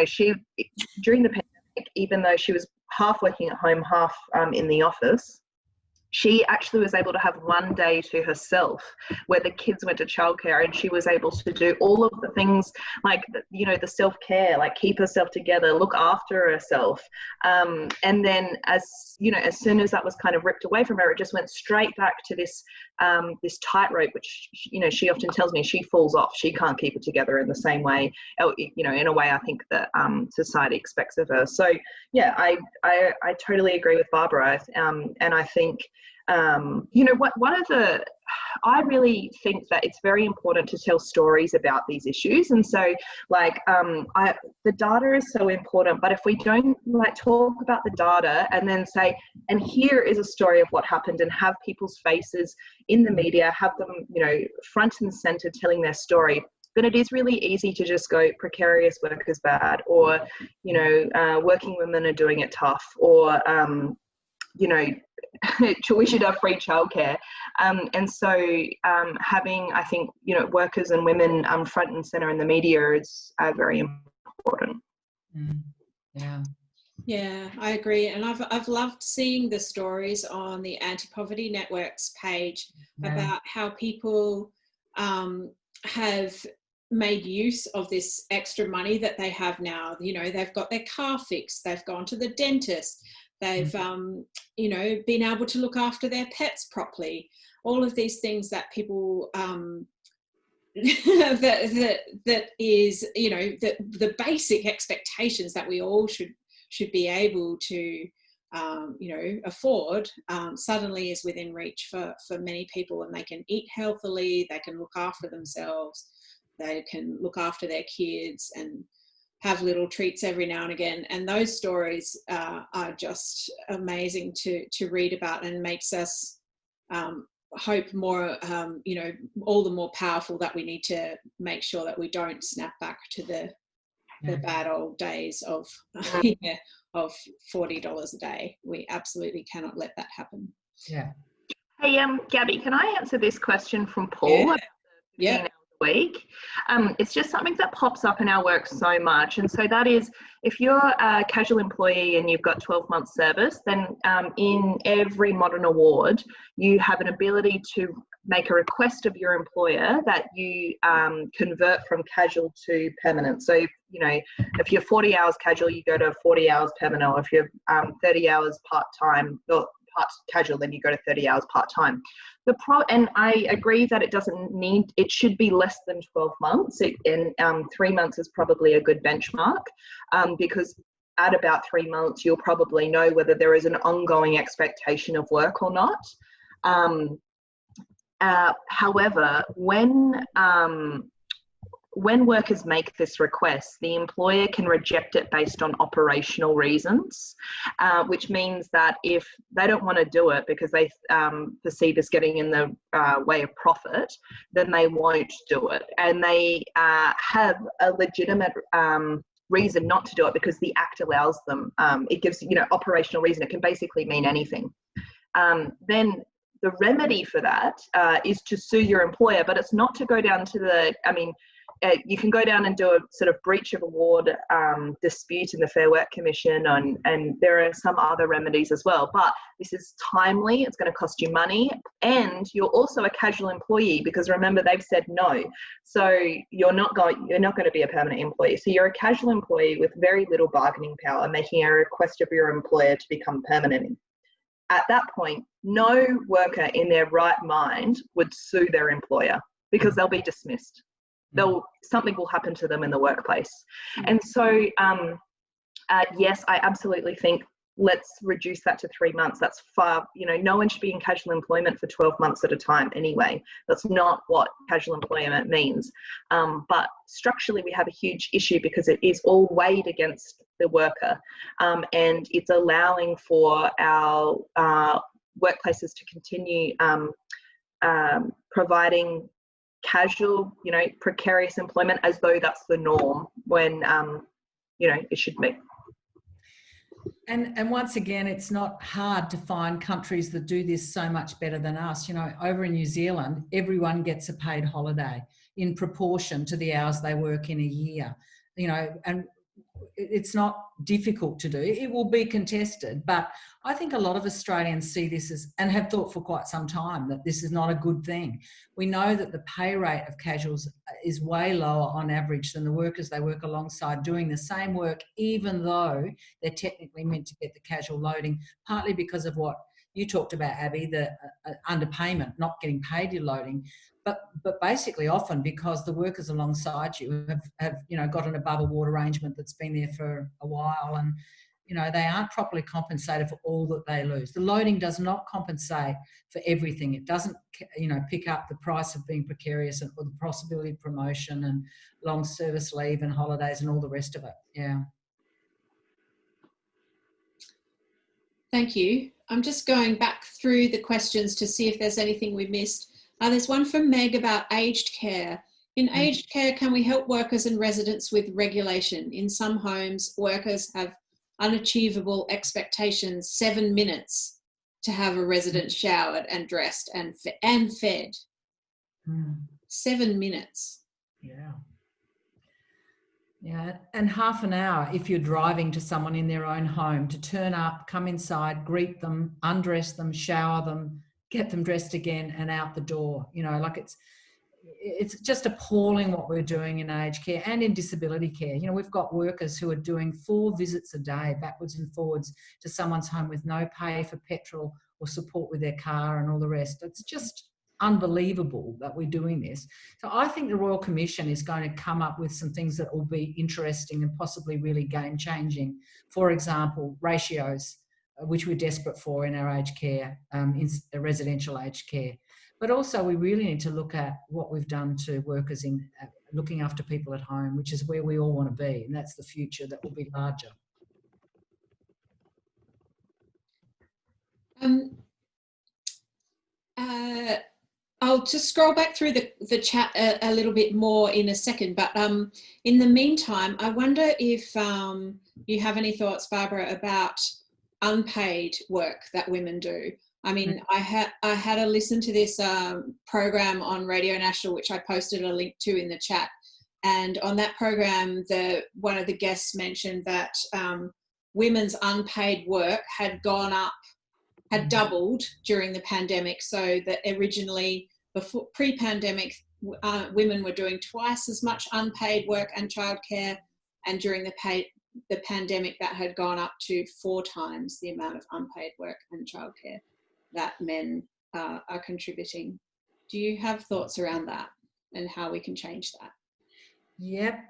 she, during the pandemic, even though she was half working at home, half in the office, she actually was able to have one day to herself where the kids went to childcare, and she was able to do all of the things like, the self-care, like keep herself together, look after herself. And then as soon as that was kind of ripped away from her, it just went straight back to this tightrope, which, she often tells me she falls off. She can't keep it together in the same way, in a way I think that society expects of her. So yeah, I totally agree with Barbara. And I think, I really think that it's very important to tell stories about these issues. And so the data is so important, but if we don't talk about the data and then say, and here is a story of what happened, and have people's faces in the media, have them, front and center telling their story, then it is really easy to just go precarious work is bad, or, working women are doing it tough, or, we should have free childcare. And so having, I think, workers and women front and center in the media is very important. Yeah. Yeah, I agree. And I've loved seeing the stories on the Anti-Poverty Network's page about how people have made use of this extra money that they have now. They've got their car fixed, they've gone to the dentist, they've been able to look after their pets properly. All of these things that people that is, the basic expectations that we all should be able to afford, suddenly is within reach for many people, and they can eat healthily, they can look after themselves, they can look after their kids and have little treats every now and again. And those stories are just amazing to read about, and makes us hope more, all the more powerful that we need to make sure that we don't snap back to the bad old days of of $40 a day. We absolutely cannot let that happen. Yeah. Hey, Gabby, can I answer this question from Paul? Yeah. A week. It's just something that pops up in our work so much, and so that is, if you're a casual employee and you've got 12 months service, then in every modern award you have an ability to make a request of your employer that you convert from casual to permanent. So if you're 40 hours casual, you go to 40 hours permanent, or if you're 30 hours part-time or part casual, then you go to 30 hours part-time. And I agree that it should be less than 12 months. 3 months is probably a good benchmark, because at about 3 months, you'll probably know whether there is an ongoing expectation of work or not. However, when workers make this request, the employer can reject it based on operational reasons, which means that if they don't want to do it because they perceive as getting in the way of profit, then they won't do it. And they have a legitimate reason not to do it because the Act allows them. It gives, operational reason. It can basically mean anything. Then the remedy for that is to sue your employer, but it's not to go down to you can go down and do a sort of breach of award dispute in the Fair Work Commission, and there are some other remedies as well. But this is timely, it's going to cost you money, and you're also a casual employee, because remember, they've said no. So you're not going to be a permanent employee. So you're a casual employee with very little bargaining power, making a request of your employer to become permanent. At that point, no worker in their right mind would sue their employer, because they'll be dismissed. Something will happen to them in the workplace. And so, yes, I absolutely think let's reduce that to 3 months. That's far, no one should be in casual employment for 12 months at a time anyway. That's not what casual employment means. But structurally, we have a huge issue because it is all weighed against the worker. And it's allowing for our workplaces to continue providing casual, precarious employment as though that's the norm, when, it should be. And once again, it's not hard to find countries that do this so much better than us. Over in New Zealand, everyone gets a paid holiday in proportion to the hours they work in a year, and it's not difficult to do. It will be contested, but I think a lot of Australians see this as, and have thought for quite some time, that this is not a good thing. We know that the pay rate of casuals is way lower on average than the workers they work alongside doing the same work, even though they're technically meant to get the casual loading, partly because of what you talked about, Abbey, the underpayment, not getting paid your loading, but basically often because the workers alongside you have got an above award arrangement that's been there for a while, and they aren't properly compensated for all that they lose. The loading does not compensate for everything. It doesn't pick up the price of being precarious or the possibility of promotion and long service leave and holidays and all the rest of it. Yeah. Thank you. I'm just going back through the questions to see if there's anything we missed. There's one from Meg about aged care. In aged care, can we help workers and residents with regulation? In some homes, workers have unachievable expectations, 7 minutes to have a resident showered and dressed and fed. 7 minutes. Yeah. Yeah, and half an hour if you're driving to someone in their own home, to turn up, come inside, greet them, undress them, shower them, get them dressed again and out the door. You know, like it's just appalling what we're doing in aged care and in disability care. You know, we've got workers who are doing 4 visits a day backwards and forwards to someone's home with no pay for petrol or support with their car and all the rest. It's just unbelievable that we're doing this. So I think the Royal Commission is going to come up with some things that will be interesting and possibly really game changing. For example, ratios, which we're desperate for in our aged care, in residential aged care. But also we really need to look at what we've done to workers in looking after people at home, which is where we all want to be. And that's the future that will be larger. I'll just scroll back through the chat a little bit more in a second, but in the meantime, I wonder if you have any thoughts, Barbara, about unpaid work that women do. I mean, I had a listen to this program on Radio National, which I posted a link to in the chat. And on that program, one of the guests mentioned that women's unpaid work had gone up, had doubled during the pandemic. So that originally, before pre-pandemic, women were doing twice as much unpaid work and childcare, and during the pandemic, that had gone up to 4 times the amount of unpaid work and childcare that men are contributing. Do you have thoughts around that and how we can change that? Yep.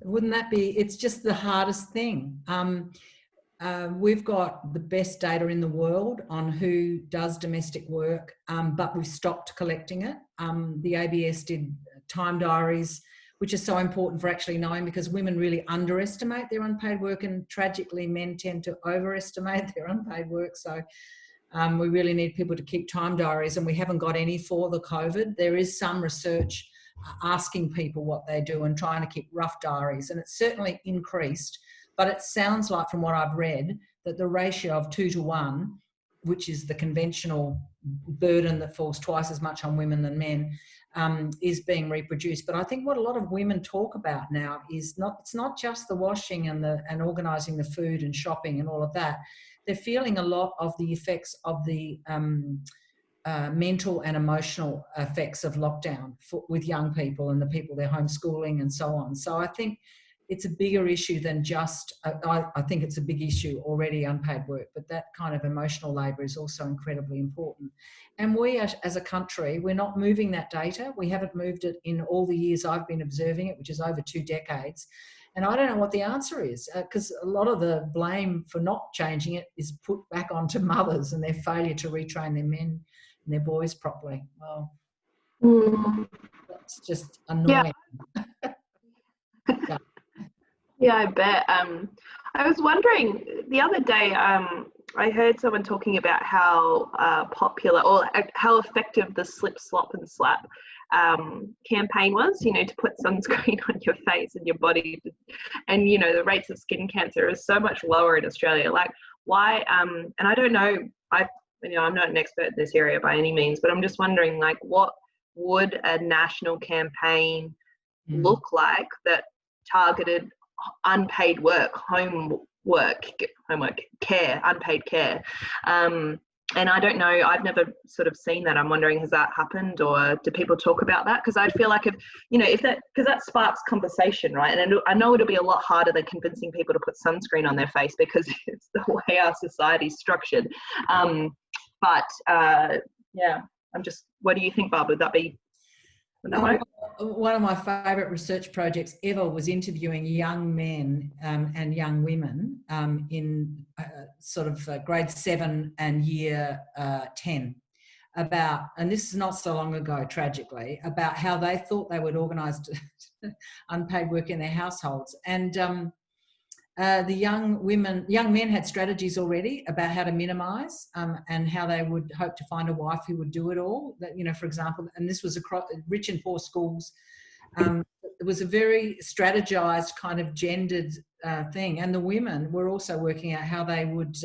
Wouldn't that be, it's just the hardest thing. We've got the best data in the world on who does domestic work, but we've stopped collecting it. The ABS did time diaries, which is so important for actually knowing, because women really underestimate their unpaid work and tragically men tend to overestimate their unpaid work. So we really need people to keep time diaries, and we haven't got any for the COVID. There is some research asking people what they do and trying to keep rough diaries, and it's certainly increased. But it sounds like, from what I've read, that the ratio of 2 to 1, which is the conventional burden that falls twice as much on women than men, is being reproduced. But I think what a lot of women talk about now is it's not just the washing and organising the food and shopping and all of that. They're feeling a lot of the effects of the mental and emotional effects of lockdown with young people and the people they're homeschooling and so on. So I think it's a bigger issue than just, I think it's a big issue already, unpaid work, but that kind of emotional labour is also incredibly important. And we as a country, we're not moving that data. We haven't moved it in all the years I've been observing it, which is over 2 decades. And I don't know what the answer is, because a lot of the blame for not changing it is put back onto mothers and their failure to retrain their men and their boys properly. Well, that's just annoying. Yeah. Yeah, I bet. I was wondering the other day, I heard someone talking about how popular or how effective the slip, slop and slap campaign was, to put sunscreen on your face and your body. And, the rates of skin cancer is so much lower in Australia. Like, why? And I don't know, I'm not an expert in this area by any means, but I'm just wondering, like, what would a national campaign look like that targeted unpaid work, homework, care, unpaid care? And I don't know, I've never sort of seen that. I'm wondering, has that happened, or do people talk about that? Because I feel like because that sparks conversation, right? And I know it'll be a lot harder than convincing people to put sunscreen on their face, because it's the way our society's structured. But what do you think, Barb? Would that be? One of my favourite research projects ever was interviewing young men and young women in grade 7 and year 10 about, and this is not so long ago, tragically, about how they thought they would organise unpaid work in their households. And the young men had strategies already about how to minimise and how they would hope to find a wife who would do it all. That, you know, for example, and this was across rich and poor schools. It was a very strategized kind of gendered thing, and the women were also working out how they would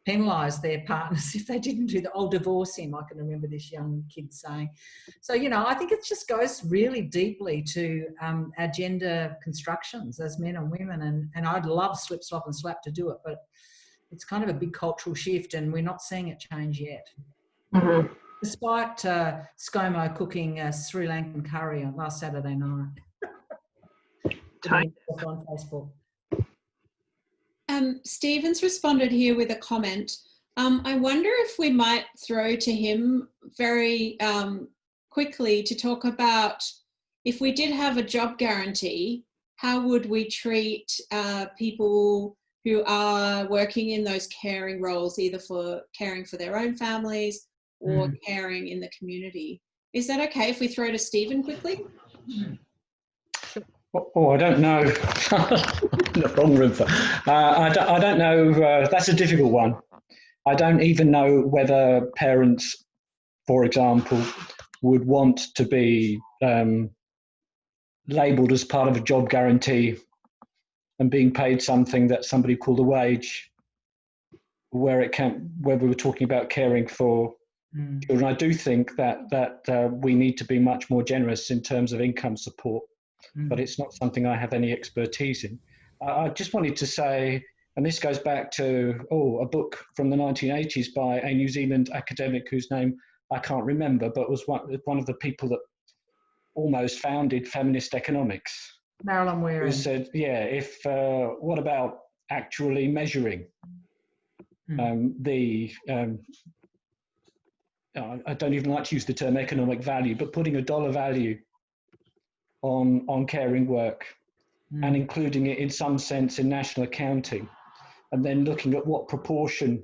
penalise their partners if they didn't do divorce him. I can remember this young kid saying. So, you know, I think it just goes really deeply to our gender constructions as men and women, and I'd love slip, slop and slap to do it, but it's kind of a big cultural shift and we're not seeing it change yet. Mm-hmm. Despite ScoMo cooking Sri Lankan curry on last Saturday night. On Facebook. Stephen's responded here with a comment. I wonder if we might throw to him very quickly to talk about, if we did have a job guarantee, how would we treat people who are working in those caring roles, either for caring for their own families or caring in the community? Is that okay if we throw to Stephen quickly? Oh, I don't know. The wrong room for. I don't know. That's a difficult one. I don't even know whether parents, for example, would want to be labelled as part of a job guarantee and being paid something that somebody called a wage, where we were talking about caring for children. I do think that we need to be much more generous in terms of income support. But it's not something I have any expertise in. I just wanted to say, and this goes back to a book from the 1980s by a New Zealand academic whose name I can't remember, but was one of the people that almost founded feminist economics. Marilyn Waring. Who said, what about actually measuring I don't even like to use the term economic value, but putting a dollar value on caring work and including it in some sense in national accounting, and then looking at what proportion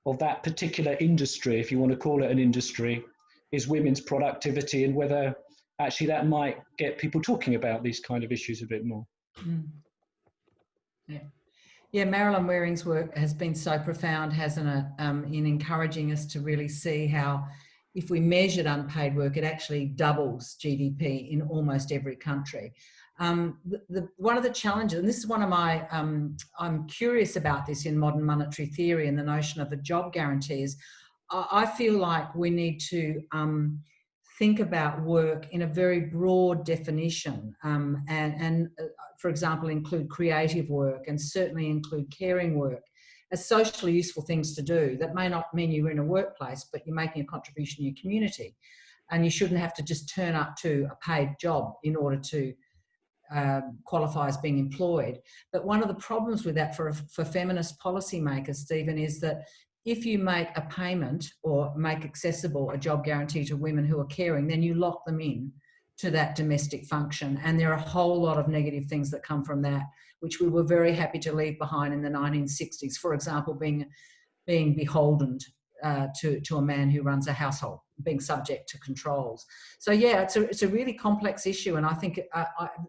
of that particular industry, if you want to call it an industry, is women's productivity, and whether actually that might get people talking about these kind of issues a bit more. Yeah, Marilyn Waring's work has been so profound, hasn't it, in encouraging us to really see how, if we measured unpaid work, it actually doubles GDP in almost every country. One of the challenges, and this is one of my, I'm curious about this in modern monetary theory and the notion of a job guarantee, is I feel like we need to think about work in a very broad definition and for example, include creative work and certainly include caring work as socially useful things to do. That may not mean you're in a workplace, but you're making a contribution in your community. And you shouldn't have to just turn up to a paid job in order to qualify as being employed. But one of the problems with that for feminist policymakers, Stephen, is that if you make a payment or make accessible a job guarantee to women who are caring, then you lock them in to that domestic function. And there are a whole lot of negative things that come from that, which we were very happy to leave behind in the 1960s. For example, being beholden to a man who runs a household, being subject to controls. So yeah, it's a really complex issue, and I think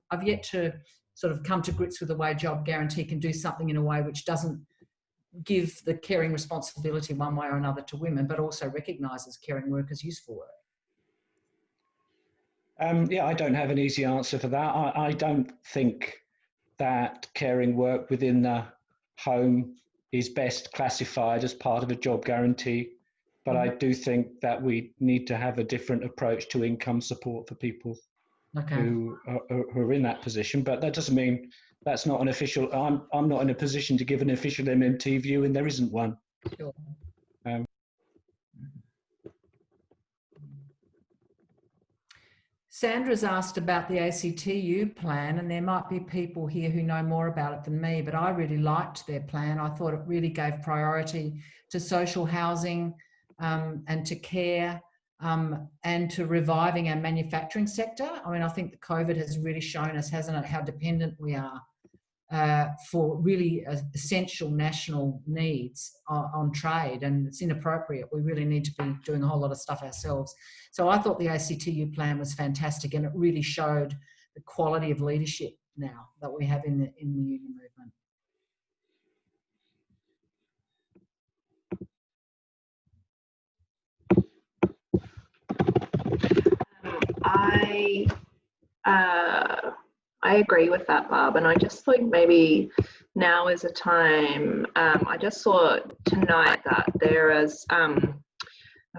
I've yet to sort of come to grips with the way job guarantee can do something in a way which doesn't give the caring responsibility one way or another to women, but also recognises caring work as useful work. I don't have an easy answer for that. I don't think that caring work within the home is best classified as part of a job guarantee, but I do think that we need to have a different approach to income support for people who are in that position. But that doesn't mean that's not an official. I'm not in a position to give an official MMT view, and there isn't one. Sure. Sandra's asked about the ACTU plan, and there might be people here who know more about it than me, but I really liked their plan. I thought it really gave priority to social housing and to care and to reviving our manufacturing sector. I mean, I think the COVID has really shown us, hasn't it, how dependent we are for really essential national needs on trade, and it's inappropriate. We really need to be doing a whole lot of stuff ourselves. So I thought the ACTU plan was fantastic, and it really showed the quality of leadership now that we have in the union movement. I agree with that, Barb, and I just think maybe now is a time. I just saw tonight that there is. I'm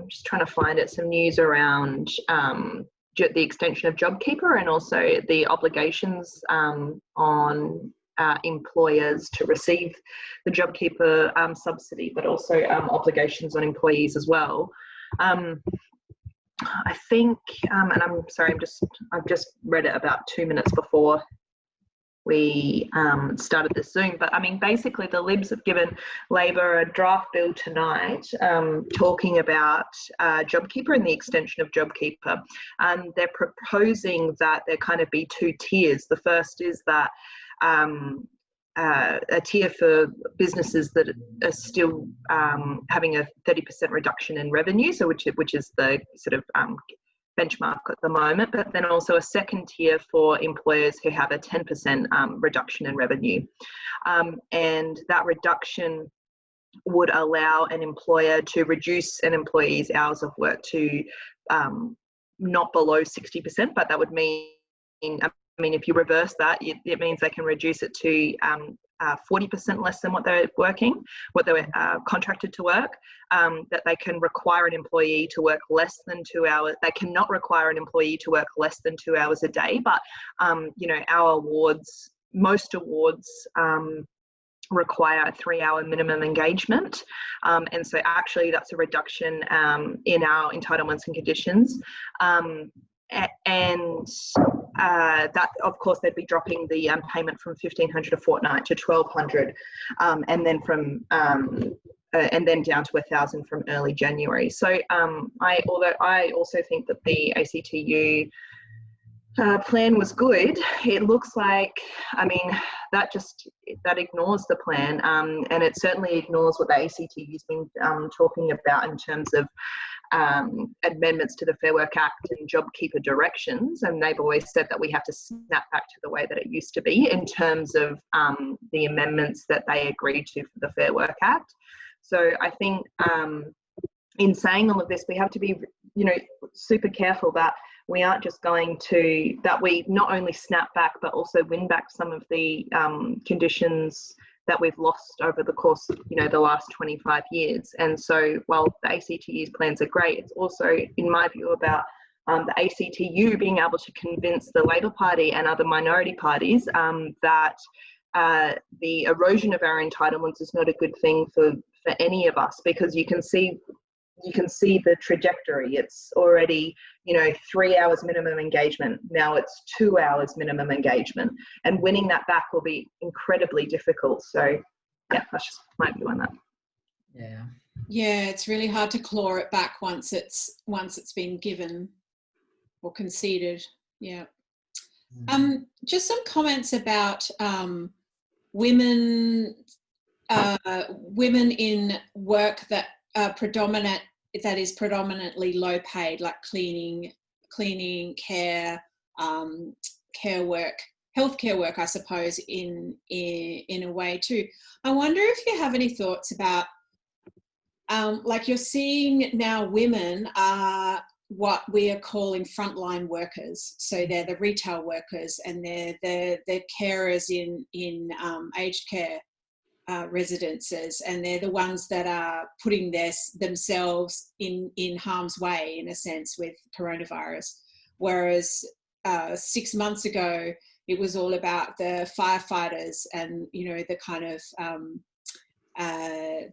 just trying to find it. Some news around the extension of JobKeeper and also the obligations on employers to receive the JobKeeper subsidy, but also obligations on employees as well. I think, and I'm sorry, I've just read it about 2 minutes before we started this Zoom, but I mean, basically the Libs have given Labor a draft bill tonight talking about JobKeeper and the extension of JobKeeper. They're proposing that there kind of be 2 tiers. The first is that a tier for businesses that are still having a 30% reduction in revenue, so which is the sort of benchmark at the moment, but then also a second tier for employers who have a 10% reduction in revenue. And that reduction would allow an employer to reduce an employee's hours of work to not below 60%, but that would mean, if you reverse that, it means they can reduce it to 40% less than what they were contracted to work, that they can require an employee to work less than 2 hours. They cannot require an employee to work less than 2 hours a day, but, most awards require a 3-hour minimum engagement. And so actually that's a reduction in our entitlements and conditions. That, of course, they'd be dropping the payment from $1,500 a fortnight to $1,200, and then and then down to $1,000 from early January. So, although I also think that the ACTU plan was good, it looks like, that ignores the plan, and it certainly ignores what the ACTU's been talking about in terms of amendments to the Fair Work Act and JobKeeper directions, and they've always said that we have to snap back to the way that it used to be in terms of the amendments that they agreed to for the Fair Work Act. So I think in saying all of this, we have to be, super careful that we aren't just that we not only snap back but also win back some of the conditions that we've lost over the course of, the last 25 years. And so while the ACTU's plans are great, it's also, in my view, about the ACTU being able to convince the Labor Party and other minority parties that the erosion of our entitlements is not a good thing for any of us, because you can see the trajectory. It's already, 3 hours minimum engagement. Now it's 2 hours minimum engagement, and winning that back will be incredibly difficult. So yeah, that's just my view on that. Yeah, it's really hard to claw it back once it's been given or conceded. Yeah. Just some comments about women in work that is predominantly low paid, like cleaning, care, care work, healthcare work, I suppose, in a way too. I wonder if you have any thoughts about, like, you're seeing now women are what we are calling frontline workers. So they're the retail workers, and they're the carers in aged care residences, and they're the ones that are putting themselves in harm's way, in a sense, with coronavirus. Whereas 6 months ago, it was all about the firefighters, and the kind of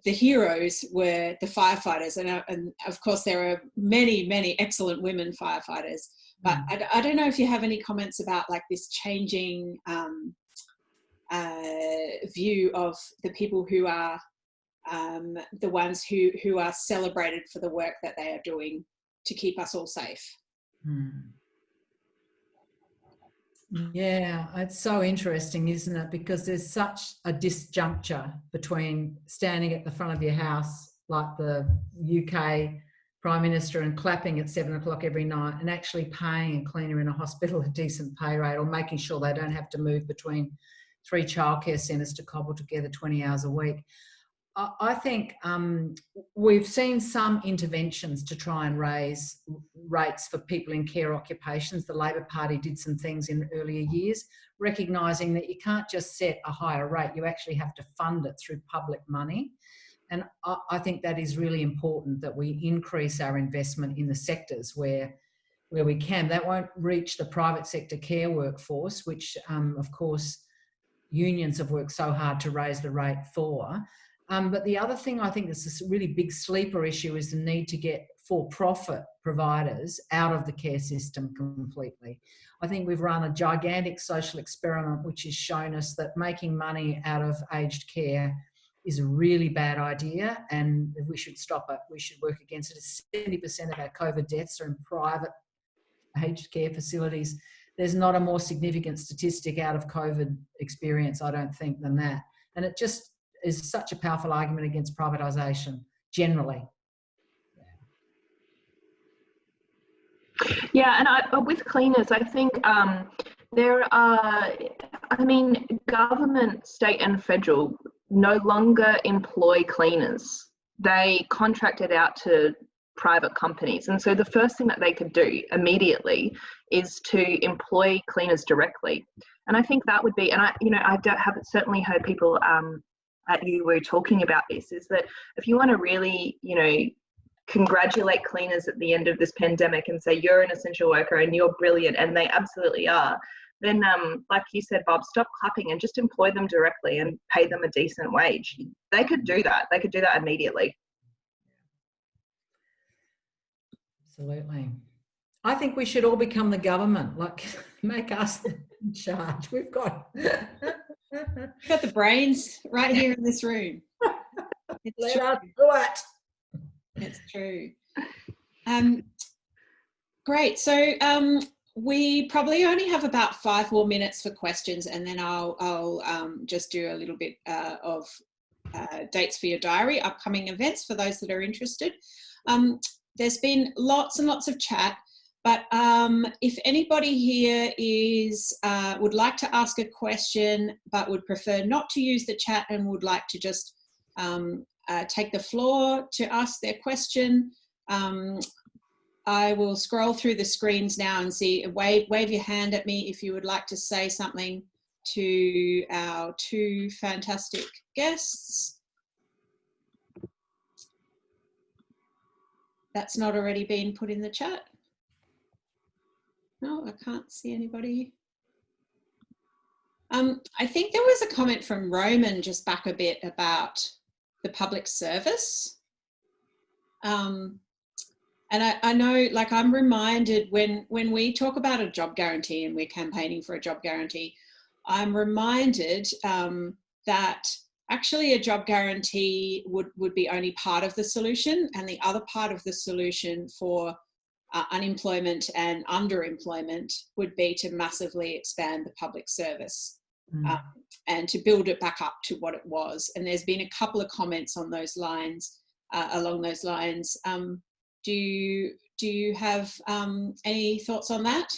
the heroes were the firefighters, and of course there are many excellent women firefighters. But I don't know if you have any comments about, like, this changing view of the people who are the ones who are celebrated for the work that they are doing to keep us all safe. Yeah, it's so interesting, isn't it? Because there's such a disjuncture between standing at the front of your house like the UK Prime Minister and clapping at 7 o'clock every night, and actually paying a cleaner in a hospital a decent pay rate, or making sure they don't have to move between 3 childcare centres to cobble together 20 hours a week. I think we've seen some interventions to try and raise rates for people in care occupations. The Labor Party did some things in earlier years, recognising that you can't just set a higher rate, you actually have to fund it through public money. And I think that is really important, that we increase our investment in the sectors where we can. That won't reach the private sector care workforce, which of course unions have worked so hard to raise the rate for. But the other thing I think that's a really big sleeper issue is the need to get for-profit providers out of the care system completely. I think we've run a gigantic social experiment which has shown us that making money out of aged care is a really bad idea, and we should stop it. We should work against it. 70% of our COVID deaths are in private aged care facilities. There's not a more significant statistic out of COVID experience, I don't think, than that. And it just is such a powerful argument against privatisation generally. Yeah, and with cleaners, I think there are, I mean, government, state and federal no longer employ cleaners. They contract it out to private companies. And so the first thing that they could do immediately is to employ cleaners directly. And I think that would be, and I haven't certainly heard people at you were talking about this, is that if you want to really, congratulate cleaners at the end of this pandemic and say you're an essential worker and you're brilliant, and they absolutely are, then like you said, Bob, stop clapping and just employ them directly and pay them a decent wage. They could do that. They could do that immediately. Absolutely. I think we should all become the government, like make us in charge. We've got the brains right here in this room. It's true. Do it. It's true. Great. So we probably only have about 5 more minutes for questions, and then I'll just do a little bit of dates for your diary, upcoming events for those that are interested. There's been lots and lots of chat, but if anybody here would like to ask a question but would prefer not to use the chat and would like to just take the floor to ask their question, I will scroll through the screens now and see, wave your hand at me if you would like to say something to our 2 fantastic guests. That's not already been put in the chat. No, I can't see anybody. I think there was a comment from Roman just back a bit about the public service. And I know, like, I'm reminded when we talk about a job guarantee and we're campaigning for a job guarantee, I'm reminded that actually a job guarantee would be only part of the solution, and the other part of the solution for unemployment and underemployment would be to massively expand the public service and to build it back up to what it was. And there's been a couple of comments on those lines, along those lines. Do you have any thoughts on that?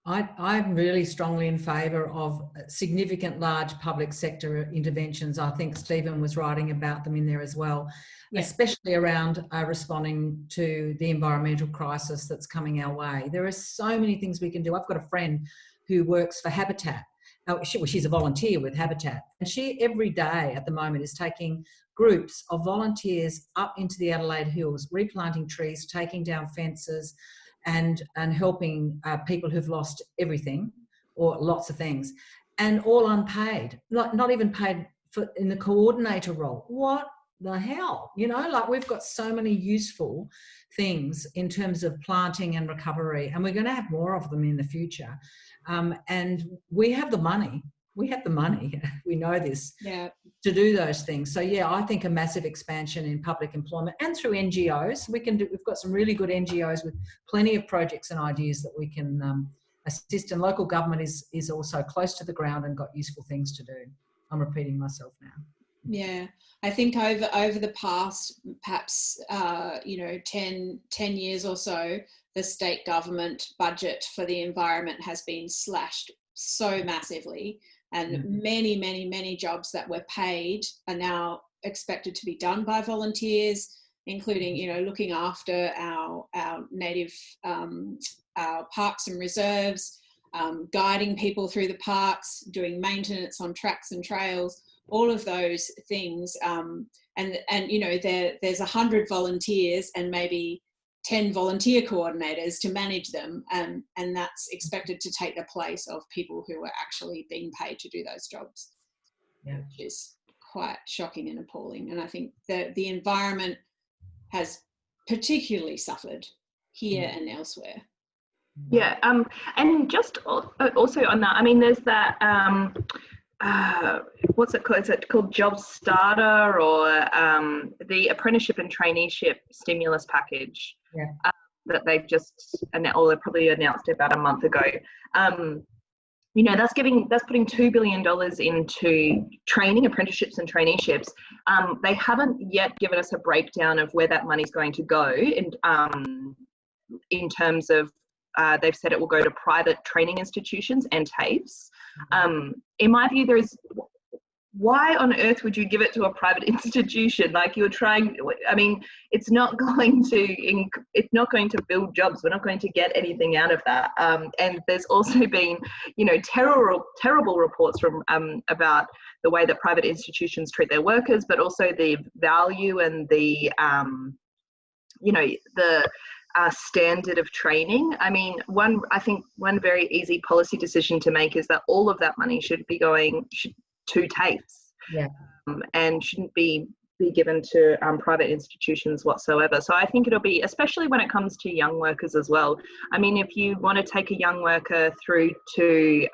I'm really strongly in favour of significant large public sector interventions. I think Stephen was writing about them in there as well, especially around responding to the environmental crisis that's coming our way. There are so many things we can do. I've got a friend who works for Habitat. She's a volunteer with Habitat, and she every day at the moment is taking groups of volunteers up into the Adelaide Hills, replanting trees, taking down fences, and helping people who've lost everything or lots of things, and all unpaid, not even paid in the coordinator role. What the hell? Like, we've got so many useful things in terms of planting and recovery, and we're going to have more of them in the future. And we have the money. We know this, to do those things. So yeah, I think a massive expansion in public employment and through NGOs. We've got some really good NGOs with plenty of projects and ideas that we can assist. And local government is also close to the ground and got useful things to do. I'm repeating myself now. Yeah, I think over the past, perhaps 10 years or so, the state government budget for the environment has been slashed so massively And many jobs that were paid are now expected to be done by volunteers, including, you know, looking after our native, our parks and reserves, guiding people through the parks, doing maintenance on tracks and trails, all of those things. And you know, there's 100 volunteers and maybe 10 volunteer coordinators to manage them, and that's expected to take the place of people who are actually being paid to do those jobs, which is quite shocking and appalling. And I think the environment has particularly suffered here and elsewhere. Yeah, and just also on that, I mean, there's that, what's it called? Is it called Job Starter, or the apprenticeship and traineeship stimulus package that they've just, or they probably announced about a month ago. You know, that's putting $2 billion into training, apprenticeships and traineeships. They haven't yet given us a breakdown of where that money's going to go in terms of, they've said it will go to private training institutions and TAFEs. In my view, why on earth would you give it to a private institution? Like, you're trying, I mean, it's not going to build jobs. We're not going to get anything out of that. And there's also been, you know, terrible reports from about the way that private institutions treat their workers, but also the value and the, you know, the standard of training. I mean, I think one very easy policy decision to make is that all of that money should be going to TAFEs, and shouldn't be given to private institutions whatsoever. So I think it'll be, especially when it comes to young workers as well. I mean, if you want to take a young worker through to,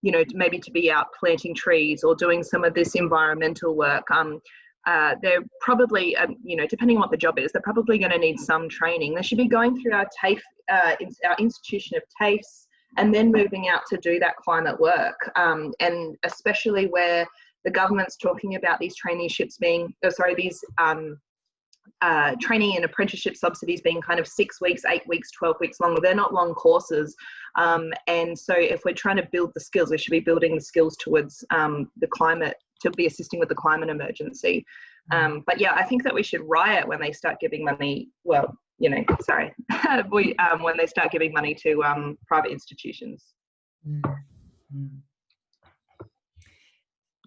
you know, maybe to be out planting trees or doing some of this environmental work, they're probably, you know, depending on what the job is, they're probably going to need some training. They should be going through our TAFE, our institution of TAFEs, and then moving out to do that climate work. And especially where the government's talking about these traineeships being, these training and apprenticeship subsidies being kind of 6 weeks, 8 weeks, 12 weeks long. They're not long courses. And so if we're trying to build the skills, we should be building the skills towards the climate, to be assisting with the climate emergency. But yeah, I think that we should riot when they start giving money, well, you know, sorry, when they start giving money to private institutions.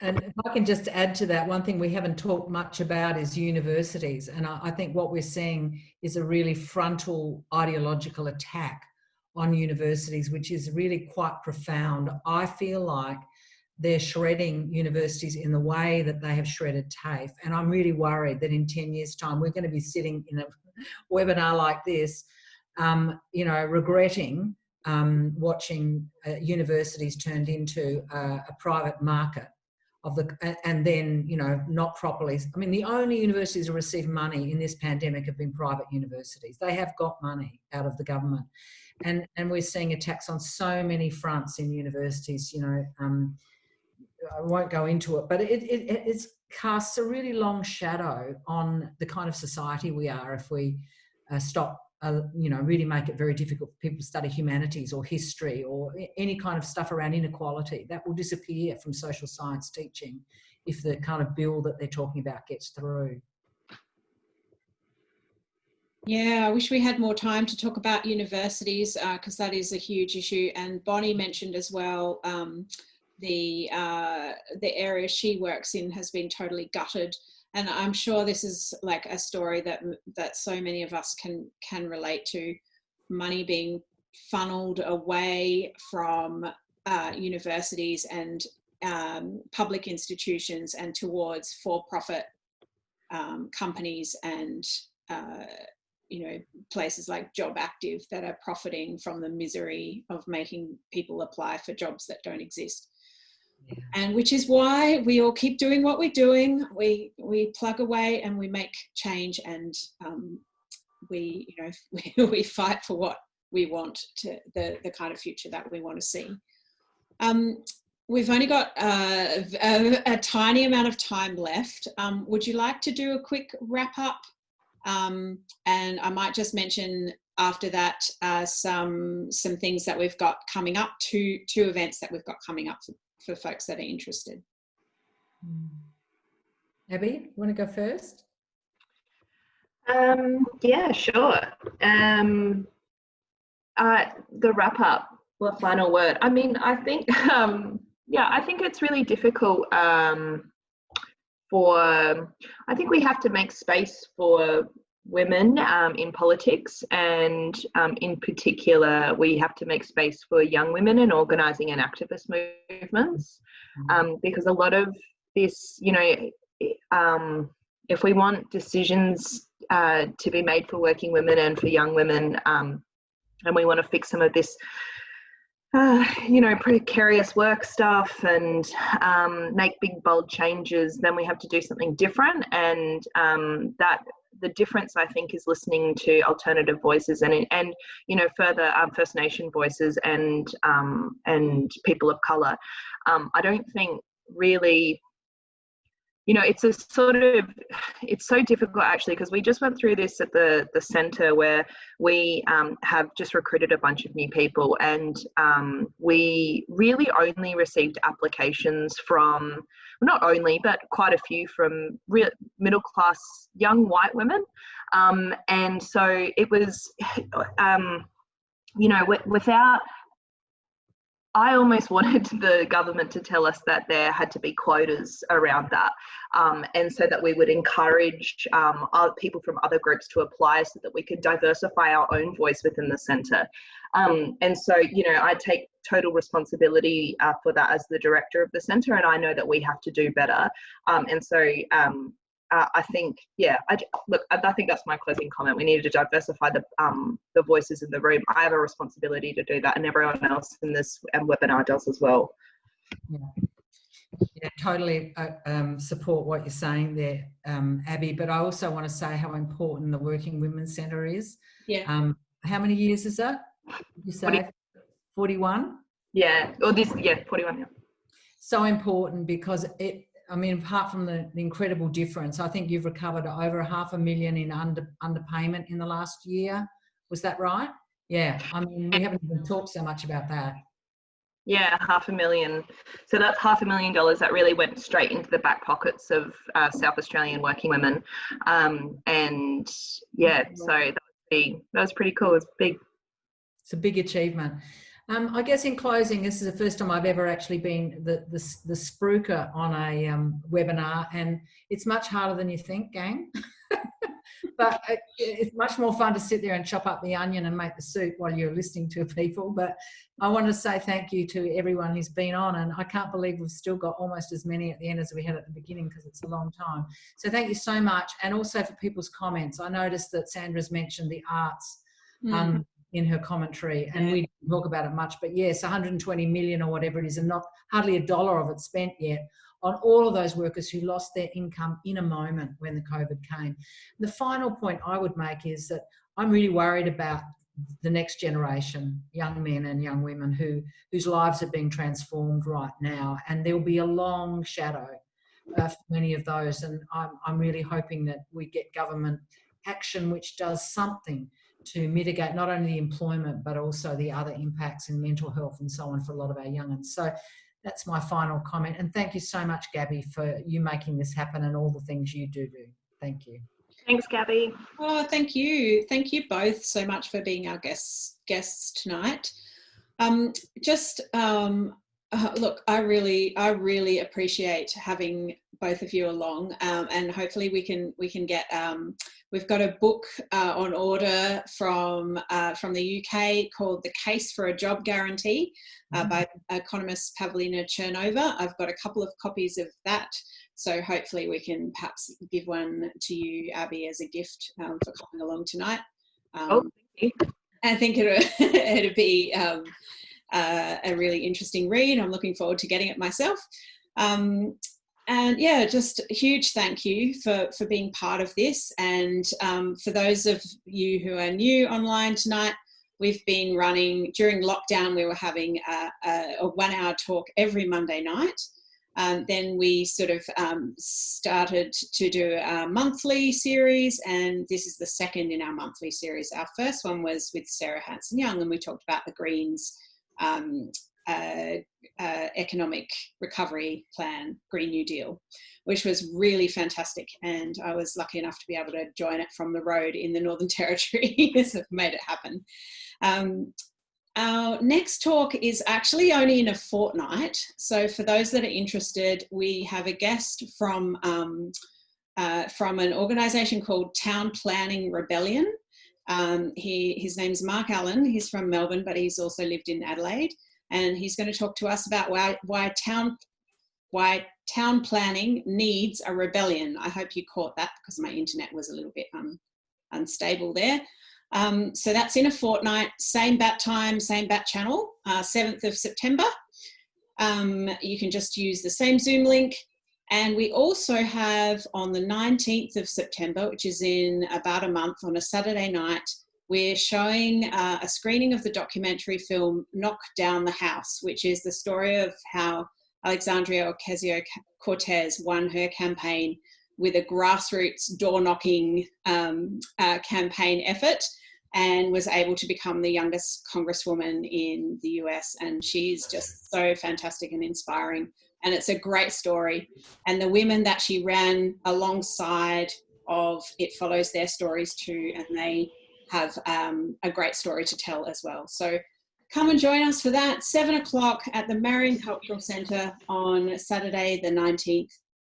And if I can just add to that, one thing we haven't talked much about is universities. And I think what we're seeing is a really frontal ideological attack on universities, which is really quite profound. I feel like they're shredding universities in the way that they have shredded TAFE. And I'm really worried that in 10 years' time, we're going to be sitting in a webinar like this, you know, regretting watching universities turned into a private market and then, you know, not properly. I mean, the only universities who receive money in this pandemic have been private universities. They have got money out of the government. And we're seeing attacks on so many fronts in universities, you know. I won't go into it, but it casts a really long shadow on the kind of society we are if we stop, you know, really make it very difficult for people to study humanities or history or any kind of stuff around inequality. That will disappear from social science teaching if the kind of bill that they're talking about gets through. Yeah, I wish we had more time to talk about universities because that is a huge issue. And Bonnie mentioned as well, the area she works in has been totally gutted, and I'm sure this is like a story that so many of us can relate to. Money being funneled away from universities and public institutions and towards for-profit companies and you know, places like Job Active that are profiting from the misery of making people apply for jobs that don't exist. Yeah. And which is why we all keep doing what we're doing. We plug away and we make change, and we, you know, we fight for what we want, to the kind of future that we want to see. We've only got a tiny amount of time left. Would you like to do a quick wrap up? And I might just mention after that some things that we've got coming up, two events that we've got coming up folks that are interested. Abby, you want to go first? Yeah, sure. The wrap up, the final word. I mean, I think, I think it's really difficult I think we have to make space for women in politics, and in particular, we have to make space for young women in organising and activist movements, because a lot of this, if we want decisions to be made for working women and for young women, and we want to fix some of this, precarious work stuff and make big, bold changes, then we have to do something different. And that the difference, I think, is listening to alternative voices and further First Nation voices and people of colour. I don't think really, it's so difficult actually, because we just went through this at the centre where we have just recruited a bunch of new people, and we really only received applications from, not only, but quite a few from real middle class young white women. And so it was, without, I almost wanted the government to tell us that there had to be quotas around that, and so that we would encourage other people from other groups to apply, so that we could diversify our own voice within the centre. And so, I take total responsibility for that as the director of the centre, and I know that we have to do better. And so I think, I think that's my closing comment. We need to diversify the voices in the room. I have a responsibility to do that, and everyone else in this webinar does as well. Yeah, totally support what you're saying there, Abbey. But I also want to say how important the Working Women's Centre is. Yeah. How many years is that? You say 41? Yeah. Or 41. Yeah. So important, because apart from the incredible difference, I think you've recovered over $500,000 in underpayment in the last year. Was that right? Yeah. We haven't even talked so much about that. Yeah, $500,000. So that's $500,000 that really went straight into the back pockets of South Australian working women. And yeah, so that was pretty cool. It's big. It's a big achievement. I guess in closing, this is the first time I've ever actually been the spruiker on a webinar, and it's much harder than you think, gang. But it's much more fun to sit there and chop up the onion and make the soup while you're listening to people. But I want to say thank you to everyone who's been on, and I can't believe we've still got almost as many at the end as we had at the beginning, because it's a long time. So thank you so much, and also for people's comments. I noticed that Sandra's mentioned the arts in her commentary, and we didn't talk about it much, but yes, 120 million or whatever it is, and not hardly $1 of it spent yet on all of those workers who lost their income in a moment when the COVID came. The final point I would make is that I'm really worried about the next generation, young men and young women whose lives are being transformed right now, and there will be a long shadow for many of those, and I'm really hoping that we get government action which does something to mitigate not only the employment but also the other impacts in mental health and so on for a lot of our young'uns. So that's my final comment, and thank you so much, Gabby, for you making this happen and all the things you do. Thank you. Thanks, Gabby. Oh, thank you both so much for being our guests tonight. Look, I really appreciate having both of you along, and hopefully we can get. We've got a book on order from the UK called "The Case for a Job Guarantee" by economist Pavlina Chernova. I've got a couple of copies of that, so hopefully we can perhaps give one to you, Abbey, as a gift for coming along tonight. Thank you. I think it'd be a really interesting read. I'm looking forward to getting it myself. And yeah, just a huge thank you for being part of this. And for those of you who are new online tonight, we've been running, during lockdown, we were having a 1 hour talk every Monday night. Then we sort of started to do a monthly series, and this is the second in our monthly series. Our first one was with Sarah Hanson-Young, and we talked about the Greens economic recovery plan, Green New Deal, which was really fantastic. And I was lucky enough to be able to join it from the road in the Northern Territory, so it made it happen. Our next talk is actually only in a fortnight. So for those that are interested, we have a guest from an organisation called Town Planning Rebellion. His name's Mark Allen. He's from Melbourne, but he's also lived in Adelaide. And he's going to talk to us about why town planning needs a rebellion. I hope you caught that because my internet was a little bit unstable there. So that's in a fortnight, same bat time, same bat channel, 7th of September. You can just use the same Zoom link. And we also have on the 19th of September, which is in about a month, on a Saturday night, we're showing a screening of the documentary film Knock Down the House, which is the story of how Alexandria Ocasio-Cortez won her campaign with a grassroots door-knocking campaign effort and was able to become the youngest congresswoman in the US. And she's just so fantastic and inspiring. And it's a great story. And the women that she ran alongside of, it follows their stories too, and they have a great story to tell as well. So come and join us for that, 7 o'clock at the Marion Cultural Centre on Saturday, the 19th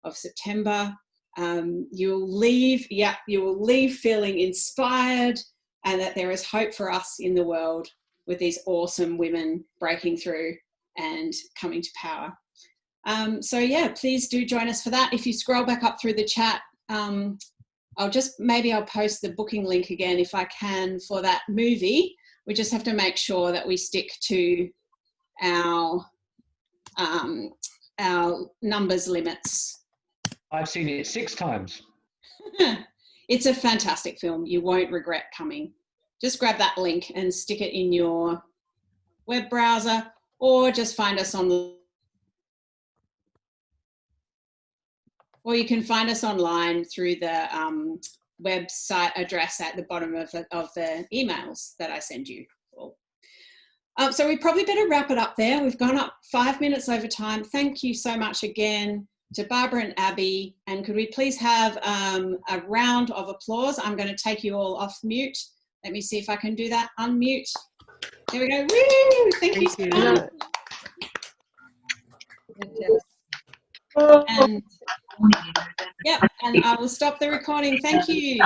of September. You will leave feeling inspired and that there is hope for us in the world with these awesome women breaking through and coming to power. So yeah, please do join us for that. If you scroll back up through the chat, I'll post the booking link again if I can for that movie. We just have to make sure that we stick to our numbers limits. I've seen it 6 times. It's a fantastic film. You won't regret coming. Just grab that link and stick it in your web browser, or just find us or you can find us online through the website address at the bottom of the emails that I send you. So we probably better wrap it up there. We've gone up 5 minutes over time. Thank you so much again to Barbara and Abbey. And could we please have a round of applause? I'm going to take you all off mute. Let me see if I can do that. Unmute. There we go. Woo! Thank you so much. And yeah, and I will stop the recording. Thank you.